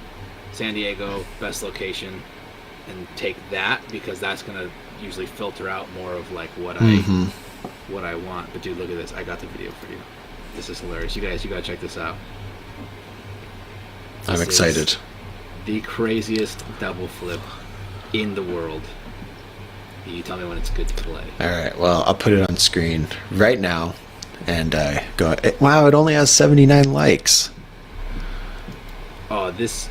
San Diego, best location, and take that because that's gonna usually filter out more of like what I want. But dude, look at this. I got the video for you. This is hilarious. You gotta check this out. I'm excited. The craziest double flip in the world. You tell me when it's good to play. All right. Well, I'll put it on screen right now, and go. Wow! It only has 79 likes. Oh, this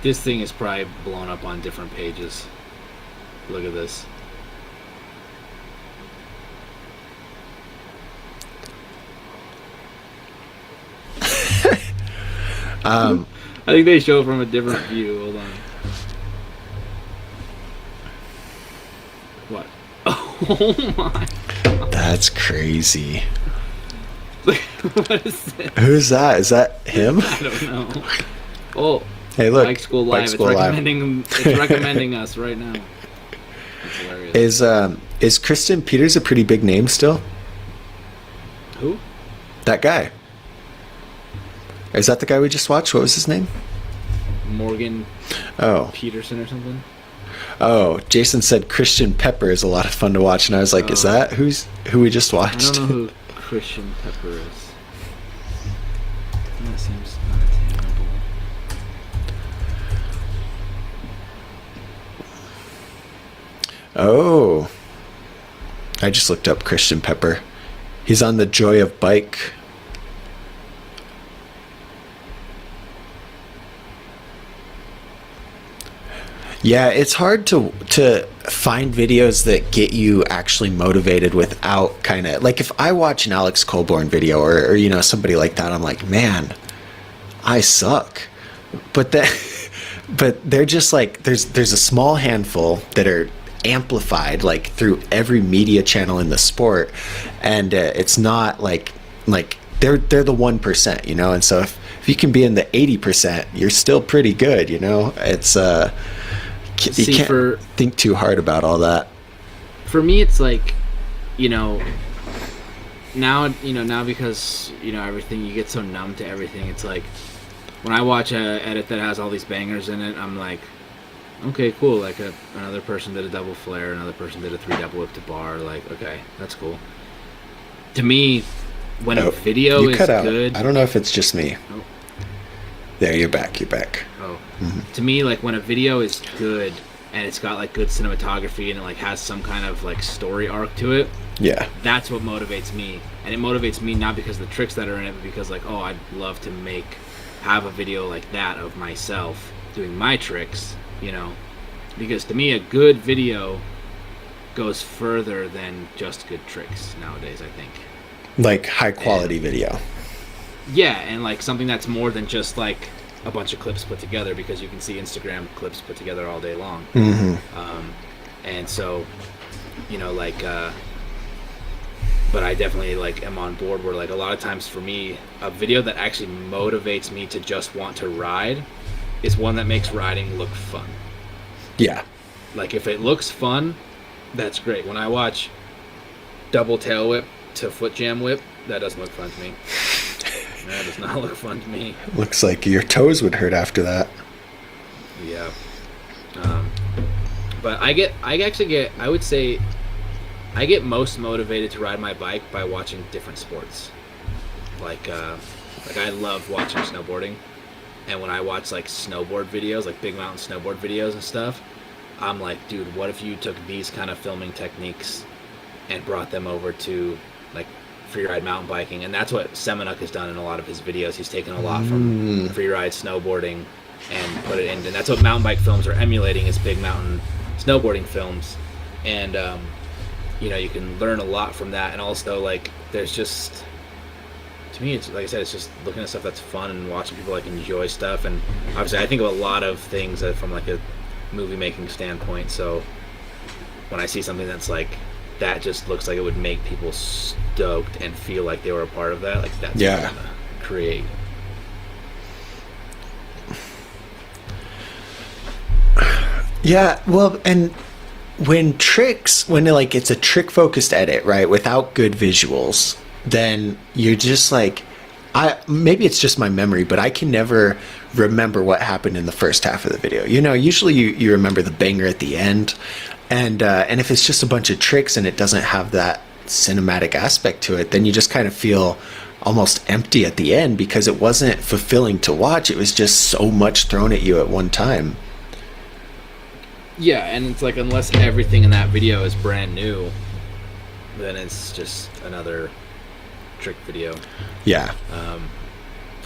thing is probably blown up on different pages. Look at this. I think they show it from a different view. Hold on. What? Oh my God. That's crazy. What is this? Who's that? Is that him? I don't know. Oh. Hey, look. Bike School Live. Bike School Live. It's recommending us right now. That's hilarious. Is Kristen Peters a pretty big name still? Who? That guy. Is that the guy we just watched? What was his name? Morgan Oh. Peterson or something? Oh, Jason said Christian Pepper is a lot of fun to watch, and I was like, is that who we just I watched? don't know who Christian Pepper is. That seems unattainable. Oh. I just looked up Christian Pepper. He's on the Joy of Bike. Yeah, it's hard to find videos that get you actually motivated without kind of like if I watch an Alex Colborn video or you know somebody like that, I'm like, man, I suck. But they're just like there's a small handful that are amplified like through every media channel in the sport, and it's not like they're the 1%, you know. And so if you can be in the 80%, you're still pretty good, you know. It's you can't think too hard about all that. For me, it's like, you know, now because, you know, everything, you get so numb to everything. It's like, when I watch a edit that has all these bangers in it, I'm like, okay, cool. Like another person did a double flare, another person did a 3 double whip to bar. Like, okay, that's cool. To me, when a video is good, I don't know if it's just me. Oh. There, you're back. Oh. Mm-hmm. To me, like when a video is good and it's got like good cinematography and it like has some kind of like story arc to it, yeah, that's what motivates me. And it motivates me not because of the tricks that are in it, but because like, oh, I'd love to have a video like that of myself doing my tricks, you know. Because to me, a good video goes further than just good tricks nowadays, I think. Like high quality video. Yeah, and like something that's more than just like a bunch of clips put together, because you can see Instagram clips put together all day long. And so, you know, like, but I definitely like am on board where like a lot of times for me, a video that actually motivates me to just want to ride is one that makes riding look fun. Yeah. Like if it looks fun, that's great. When I watch double tail whip to foot jam whip, that doesn't look fun to me. That does not look fun to me. Looks like your toes would hurt after that. Yeah. But I would say I get most motivated to ride my bike by watching different sports. Like I love watching snowboarding. And when I watch like snowboard videos, like big mountain snowboard videos and stuff, I'm like, dude, what if you took these kind of filming techniques and brought them over to like freeride mountain biking? And that's what Semenuk has done in a lot of his videos. He's taken a lot from freeride snowboarding and put it in, and that's what mountain bike films are emulating, is big mountain snowboarding films. And you know, you can learn a lot from that. And also like there's just, to me, it's like I said, it's just looking at stuff that's fun and watching people like enjoy stuff. And obviously I think of a lot of things from like a movie making standpoint, so when I see something that's like that just looks like it would make people stoked and feel like they were a part of that, like that's what I'm gonna create. Yeah, well, and when like it's a trick focused edit, right, without good visuals, then you're just like, maybe it's just my memory, but I can never remember what happened in the first half of the video. You know, usually you remember the banger at the end, and if it's just a bunch of tricks and it doesn't have that cinematic aspect to it, then you just kind of feel almost empty at the end because it wasn't fulfilling to watch. It was just so much thrown at you at one time. Yeah, and it's like unless everything in that video is brand new, then it's just another trick video. Yeah.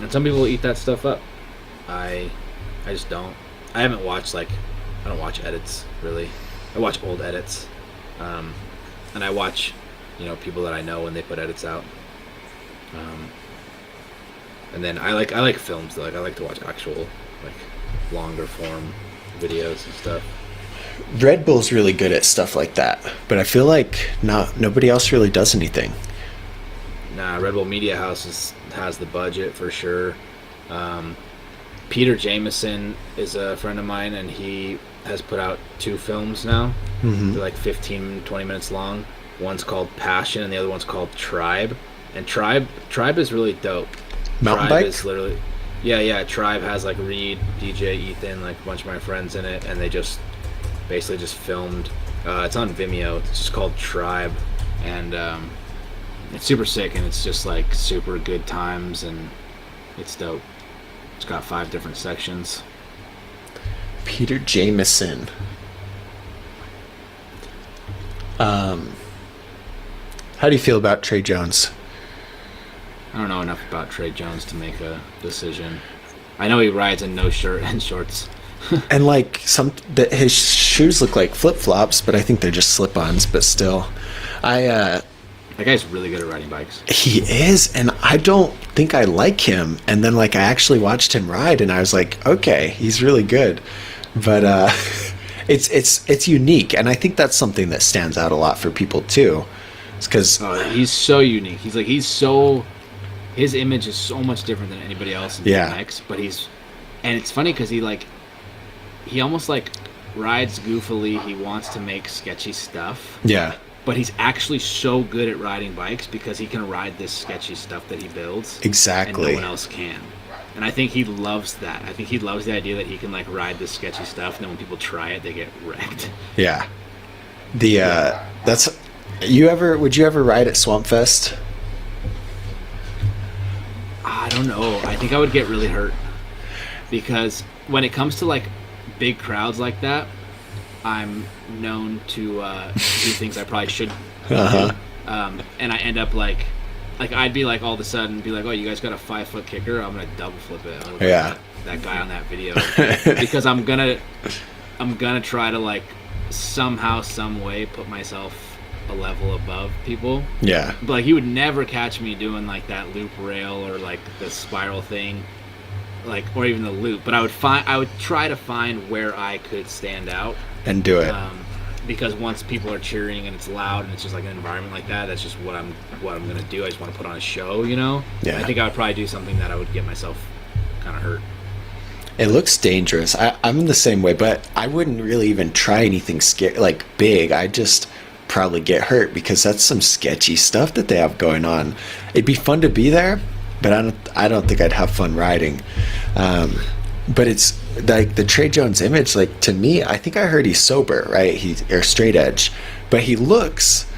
And some people eat that stuff up. I just don't. I haven't watched I don't watch edits really. I watch old edits, and I watch, you know, people that I know when they put edits out. And then I like films. Like I like to watch actual like longer form videos and stuff. Red Bull's really good at stuff like that, but I feel like nobody else really does anything. Nah, Red Bull Media House has the budget for sure. Peter Jameson is a friend of mine, and he has put out 2 films now. They're like 15, 20 minutes long. One's called Passion, and the other one's called Tribe. And Tribe is really dope. Mountain Tribe bike? is literally, yeah. Tribe has like Reed, DJ, Ethan, like a bunch of my friends in it, and they just basically just filmed. It's on Vimeo. It's just called Tribe, and it's super sick, and it's just like super good times, and it's dope. It's got 5 different sections. Peter Jameson. How do you feel about Trey Jones? I don't know enough about Trey Jones to make a decision. I know he rides in no shirt and shorts. And like his shoes look like flip-flops, but I think they're just slip-ons, but still. That guy's really good at riding bikes. He is, and I don't think I like him. And then like I actually watched him ride, and I was like, okay, he's really good. But it's unique, and I think that's something that stands out a lot for people too. It's because he's so unique. His image is so much different than anybody else in BMX. But and it's funny because he almost like rides goofily. He wants to make sketchy stuff. Yeah. But he's actually so good at riding bikes because he can ride this sketchy stuff that he builds. Exactly. And no one else can. And I think he loves that. I think he loves the idea that he can like ride this sketchy stuff, and then when people try it, they get wrecked. Yeah. Would you ever ride at Swamp Fest? I don't know. I think I would get really hurt because when it comes to like big crowds like that, I'm known to do things I probably should do. And I end up like I'd be like all of a sudden be like, oh, you guys got a 5-foot kicker? I'm gonna double flip it. I'm gonna that guy on that video because I'm gonna try to like somehow, some way, put myself a level above people. Yeah. But like, you would never catch me doing like that loop rail or like the spiral thing, like, or even the loop. But I would try to find where I could stand out And do it. because once people are cheering and it's loud and it's just like an environment like that, that's just what I'm gonna do. I just want to put on a show, you know. Yeah. I think I would probably do something that I would get myself kind of hurt. It looks dangerous. I'm the same way, but I wouldn't really even try anything like big. I just probably get hurt because that's some sketchy stuff that they have going on. It'd be fun to be there, but I don't think I'd have fun riding. But it's like the Trey Jones image, like, to me, I think I heard he's sober, right? Or straight edge, but he looks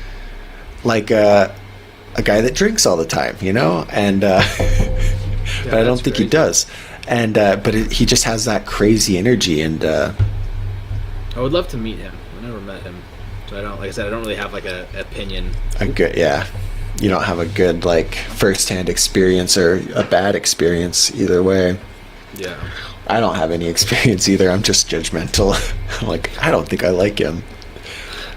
like a guy that drinks all the time, you know? And but I don't think he does. And but he just has that crazy energy. And I would love to meet him. I never met him, so I don't. Like I said, I don't really have like a opinion. You don't have a good like first-hand experience or a bad experience either way. Yeah. I don't have any experience either. I'm just judgmental. I'm like, I don't think I like him.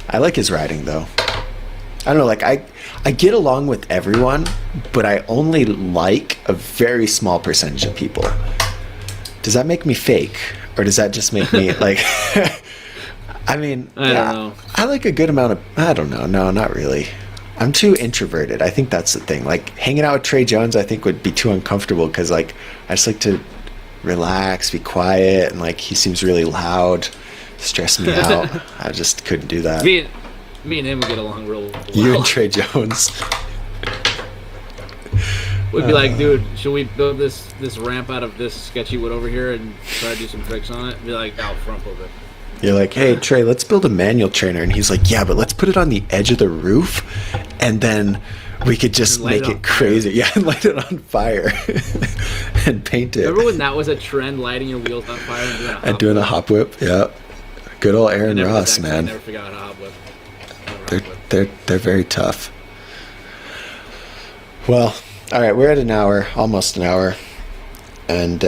I like his riding though. I don't know, like I get along with everyone, but I only like a very small percentage of people. Does that make me fake? Or does that just make me like I mean, I don't know. I like a good amount of, I don't know. No, not really. I'm too introverted. I think that's the thing. Like hanging out with Trey Jones, I think would be too uncomfortable because like I just like to relax, be quiet, and like he seems really loud, stress me out. I just couldn't do that. Me and him would get along real well. You and Trey Jones. We'd be like, dude, should we build this ramp out of this sketchy wood over here and try to do some tricks on it? Be like, no, front of it. You're like, hey Trey, let's build a manual trainer, and he's like, yeah, but let's put it on the edge of the roof, and then we could just make it crazy. Yeah, and light it on fire and paint it. Remember when that was a trend, lighting your wheels on fire and doing a hop whip? Yeah, good old Aaron Ross, man. I never forgot how to hop whip. They're very tough. Well, all right, we're at an hour, almost an hour, and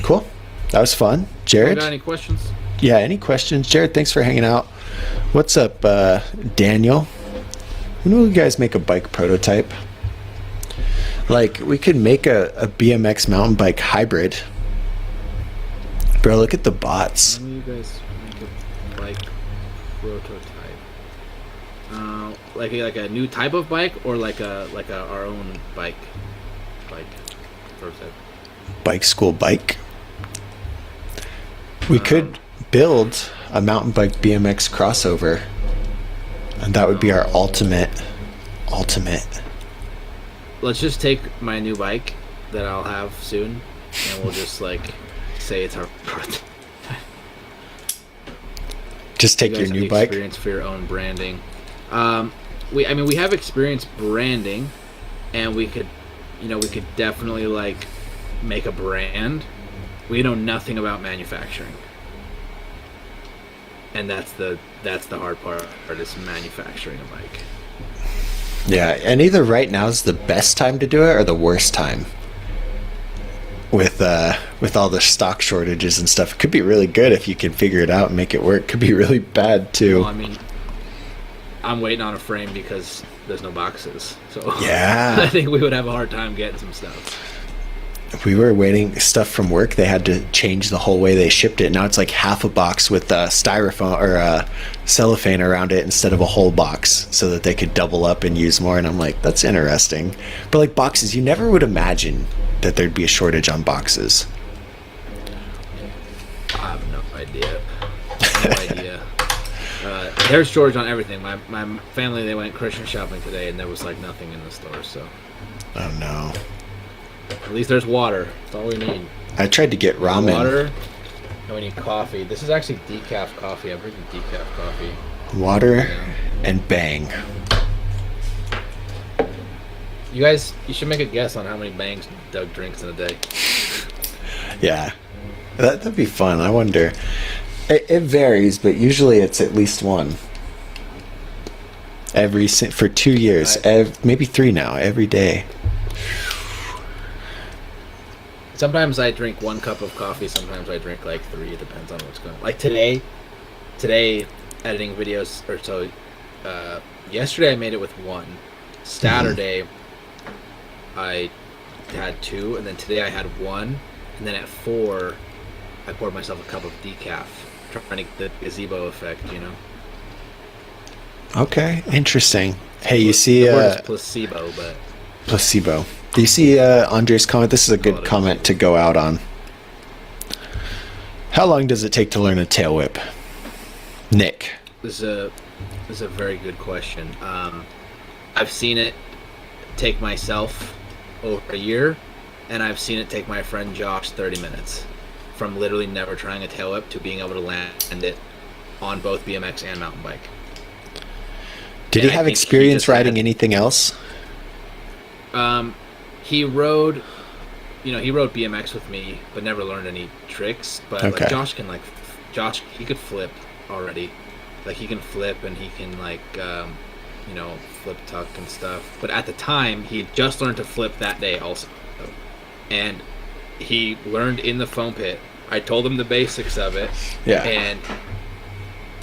cool. That was fun, Jared. Got any questions? Yeah, any questions, Jared? Thanks for hanging out. What's up, Daniel? When will you guys make a bike prototype? Like, we could make a BMX mountain bike hybrid. Bro, look at the bots. When will you guys make a bike prototype? Like a new type of bike, or like our own bike prototype? Bike school bike. We could build a mountain bike BMX crossover, and that would be our ultimate. Let's just take my new bike that I'll have soon, and we'll just like say it's our prototype. Just take your new bike. Experience for your own branding. We have experience branding, and we could definitely like make a brand. We know nothing about manufacturing, and that's the hard part. Is manufacturing a bike. Yeah, and either right now is the best time to do it or the worst time. With all the stock shortages and stuff, it could be really good if you can figure it out and make it work. Could be really bad too. Well, I mean, I'm waiting on a frame because there's no boxes. So yeah, I think we would have a hard time getting some stuff. We were waiting stuff from work. They had to change the whole way they shipped it. Now it's like half a box with styrofoam or cellophane around it instead of a whole box, so that they could double up and use more. And I'm like, that's interesting. But like boxes, you never would imagine that there'd be a shortage on boxes. I have no idea. There's shortage on everything. My family, they went Christian shopping today, and there was like nothing in the store. So. Oh no. At least there's water. That's all we need. I tried to get ramen. Water, and we need coffee. This is actually decaf coffee. I'm drinking decaf coffee. Water and bang. You should make a guess on how many bangs Doug drinks in a day. Yeah, that'd be fun. I wonder. It varies, but usually it's at least one. For 2 years, maybe 3 now. Every day. Sometimes I drink 1 cup of coffee. Sometimes I drink like 3. It depends on what's going on. Like today, today editing videos, or so yesterday I made it with one. Saturday I had two, and then today I had one, and then at 4 I poured myself a cup of decaf, trying to get the gazebo effect, you know. Okay, interesting. Hey, you see the word is placebo, but placebo. Do you see Andre's comment? This is a good comment to go out on. How long does it take to learn a tail whip? Nick. This is a very good question. I've seen it take myself over a year, and I've seen it take my friend Josh 30 minutes, from literally never trying a tail whip to being able to land it on both BMX and mountain bike. Did he have experience riding anything else? He rode BMX with me, but never learned any tricks. But like Josh, he could flip already. Like he can flip, and he can flip tuck and stuff. But at the time, he had just learned to flip that day also, and he learned in the foam pit. I told him the basics of it, and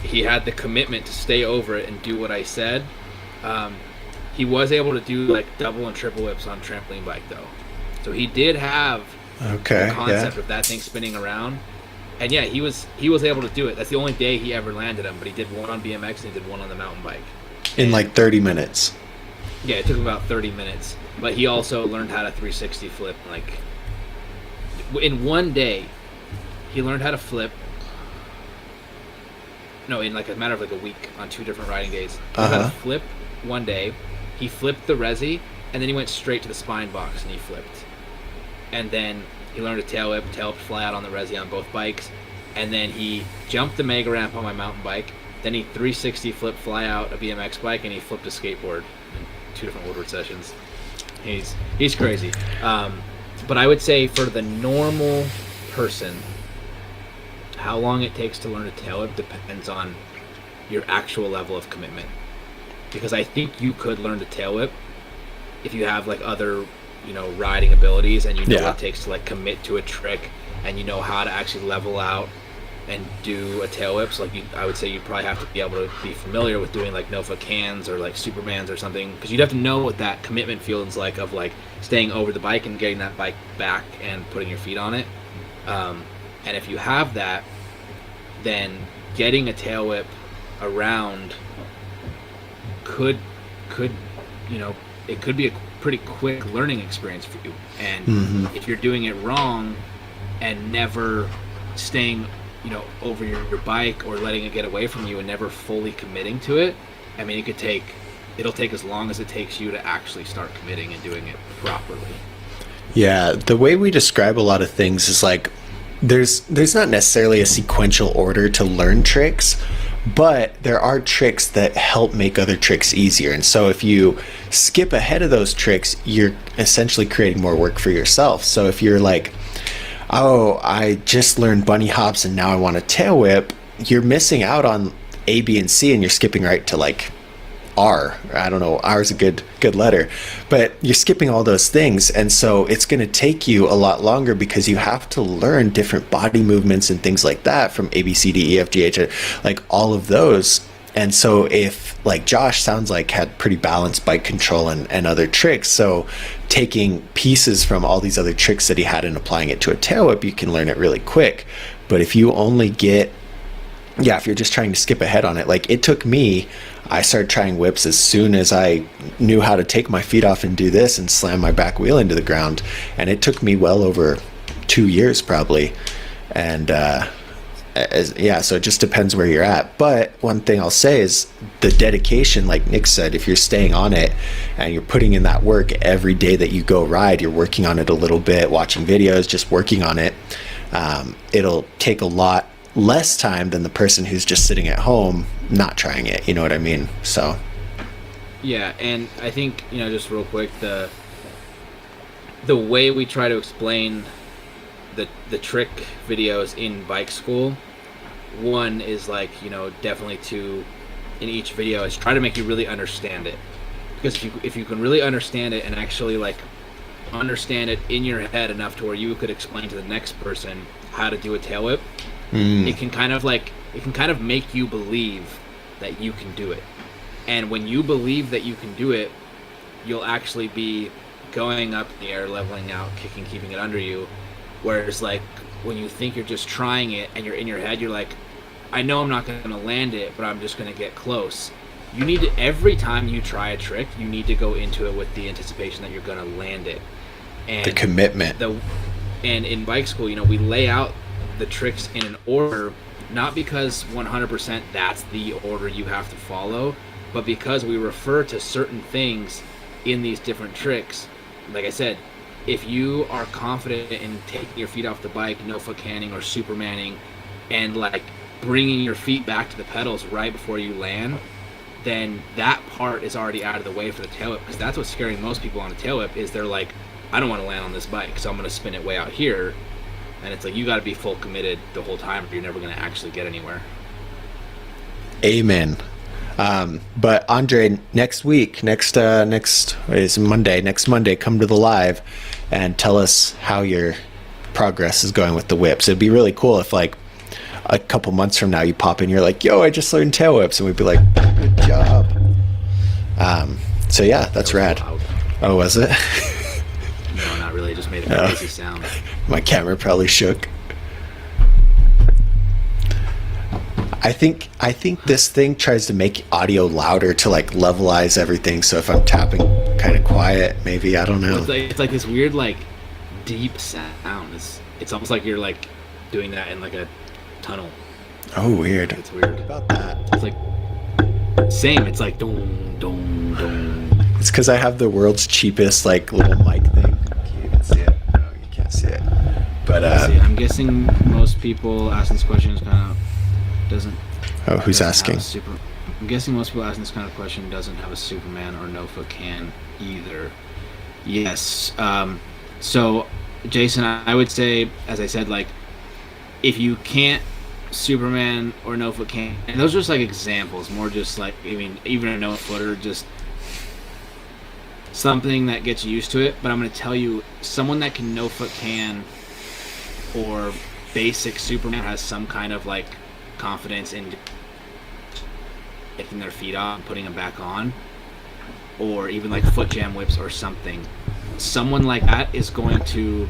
he had the commitment to stay over it and do what I said. He was able to do like double and triple whips on trampoline bike though, so he did have the concept of that thing spinning around. And yeah, he was able to do it. That's the only day he ever landed them, but he did one on BMX and he did one on the mountain bike in like 30 minutes. Yeah, it took him about 30 minutes, but he also learned how to 360 flip. Like in one day, he learned how to flip. No, in like a matter of like a week on 2 different riding days. He learned how to flip one day. He flipped the resi, and then he went straight to the spine box and he flipped. And then he learned a tail whip fly out on the resi on both bikes. And then he jumped the mega ramp on my mountain bike. Then he 360 flip fly out a BMX bike, and he flipped a skateboard in 2 different Woodward sessions. He's crazy. But I would say for the normal person, how long it takes to learn a tail whip depends on your actual level of commitment. Because I think you could learn to tail whip if you have like other, riding abilities, and what it takes to like commit to a trick, and you know how to actually level out and do a tail whip. So like I would say you'd probably have to be able to be familiar with doing like Nova cans or like Supermans or something, because you'd have to know what that commitment feels like of like staying over the bike and getting that bike back and putting your feet on it. And if you have that, then getting a tail whip around could it could be a pretty quick learning experience for you. And if you're doing it wrong and never staying over your bike or letting it get away from you and never fully committing to it, I mean, it'll take as long as it takes you to actually start committing and doing it properly. Yeah, the way we describe a lot of things is like there's not necessarily a sequential order to learn tricks, but there are tricks that help make other tricks easier. And so if you skip ahead of those tricks, you're essentially creating more work for yourself. So if you're like, oh, I just learned bunny hops and now I want a tail whip, you're missing out on A, B, and C, and you're skipping right to like R. I don't know, R is a good letter, but you're skipping all those things. And so it's going to take you a lot longer because you have to learn different body movements and things like that from A, B, C, D, E, F, G, H, like all of those. And so if like Josh sounds like had pretty balanced bike control and other tricks, so taking pieces from all these other tricks that he had and applying it to a tail whip, you can learn it really quick. But if you only if you're just trying to skip ahead on it, like it took me, I started trying whips as soon as I knew how to take my feet off and do this and slam my back wheel into the ground. And it took me well over 2 years probably. And so it just depends where you're at. But one thing I'll say is the dedication, like Nick said, if you're staying on it and you're putting in that work every day that you go ride, you're working on it a little bit, watching videos, just working on it, it'll take a lot less time than the person who's just sitting at home not trying it, you know what I mean? So yeah, and I think just real quick, the way we try to explain the trick videos in bike school, one is like definitely in each video is try to make you really understand it, because if you can really understand it and actually like understand it in your head enough to where you could explain to the next person how to do a tail whip, it can kind of make you believe that you can do it. And when you believe that you can do it, you'll actually be going up in the air, leveling out, kicking, keeping it under you. Whereas like when you think you're just trying it and you're in your head, you're like, I know I'm not going to land it, but I'm just going to get close. You need to, every time you try a trick, you need to go into it with the anticipation that you're going to land it. And the commitment. And in bike school, you know, we lay out the tricks in an order, not because 100% that's the order you have to follow, but because we refer to certain things in these different tricks. Like I said, if you are confident in taking your feet off the bike, no foot canning or supermaning, and like bringing your feet back to the pedals right before you land, then that part is already out of the way for the tail whip, because that's what's scaring most people on a tail whip is they're like, I don't want to land on this bike, so I'm going to spin it way out here. And it's like, you got to be full committed the whole time or you're never going to actually get anywhere. Amen. But Andre, next Monday, come to the live and tell us how your progress is going with the whips. It'd be really cool if like a couple months from now you pop in, you're like, yo, I just learned tail whips, and we'd be like, good job. So yeah, that's rad. Loud. Oh, was it? No, not really. It just made a crazy sound. My camera probably shook. I think this thing tries to make audio louder to like levelize everything. So if I'm tapping kind of quiet, maybe, I don't know. It's like this weird like deep sound. It's almost like you're like doing that in like a tunnel. Oh, weird. It's weird. What about that? It's like same. It's like dong dong dong. It's because I have the world's cheapest like little mic thing. Can you even see it? No, you can't see it. But I'm guessing most people asking this question is kind of doesn't. Oh, who's asking? I'm guessing most people asking this kind of question doesn't have a Superman or no foot can either. Yes. So, Jason, I would say, as I said, like if you can't Superman or no foot can, and those are just like examples, more just like, I mean, even a no footer, just something that gets you used to it. But I'm going to tell you, someone that can no foot can or basic Superman has some kind of like confidence in taking their feet off and putting them back on, or even like foot jam whips or something. Someone like that is going to,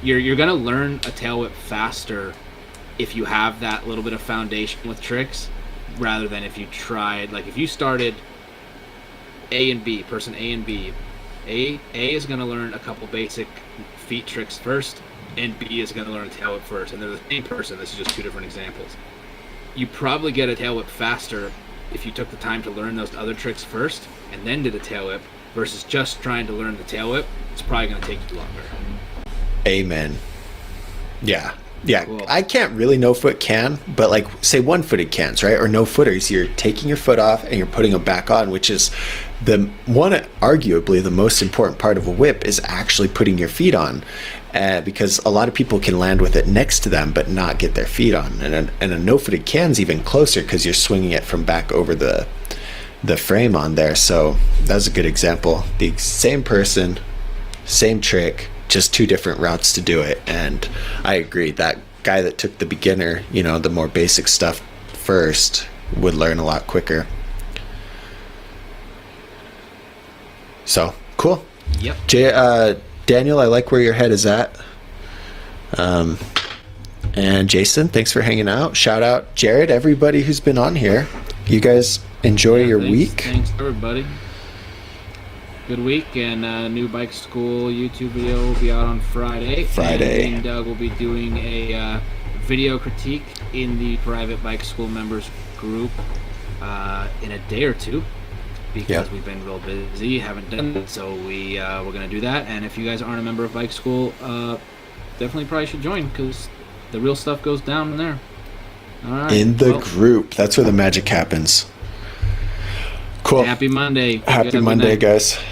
you're going to learn a tail whip faster if you have that little bit of foundation with tricks, rather than if you tried, like if you started A and B, person A and B, A is going to learn a couple basic feet tricks first, and B is going to learn a tail whip first, and they're the same person. This is just two different examples. You probably get a tail whip faster if you took the time to learn those other tricks first and then did a tail whip, versus just trying to learn the tail whip. It's probably going to take you longer. Amen. Yeah. Cool. I can't really no foot can, but like say one-footed cans, right? Or no footers, you're taking your foot off and you're putting them back on, which is the one, arguably the most important part of a whip, is actually putting your feet on. Because a lot of people can land with it next to them but not get their feet on, and a no-footed can's even closer because you're swinging it from back over the frame on there. So that's a good example. The same person, same trick, just two different routes to do it. And I agree, that guy that took the beginner, the more basic stuff first, would learn a lot quicker. So cool. Yep. Daniel, I like where your head is at. And Jason, thanks for hanging out. Shout out Jared, everybody who's been on here. You guys enjoy your week. Thanks, everybody. Good week, and new bike school YouTube video will be out on Friday. And Doug will be doing a video critique in the private bike school members group in a day or two. Because we've been real busy, haven't done it, so we're going to do that. And if you guys aren't a member of bike school, definitely probably should join, because the real stuff goes down in there. All right. In the group, that's where the magic happens. Cool. Happy Monday. Happy Monday, guys.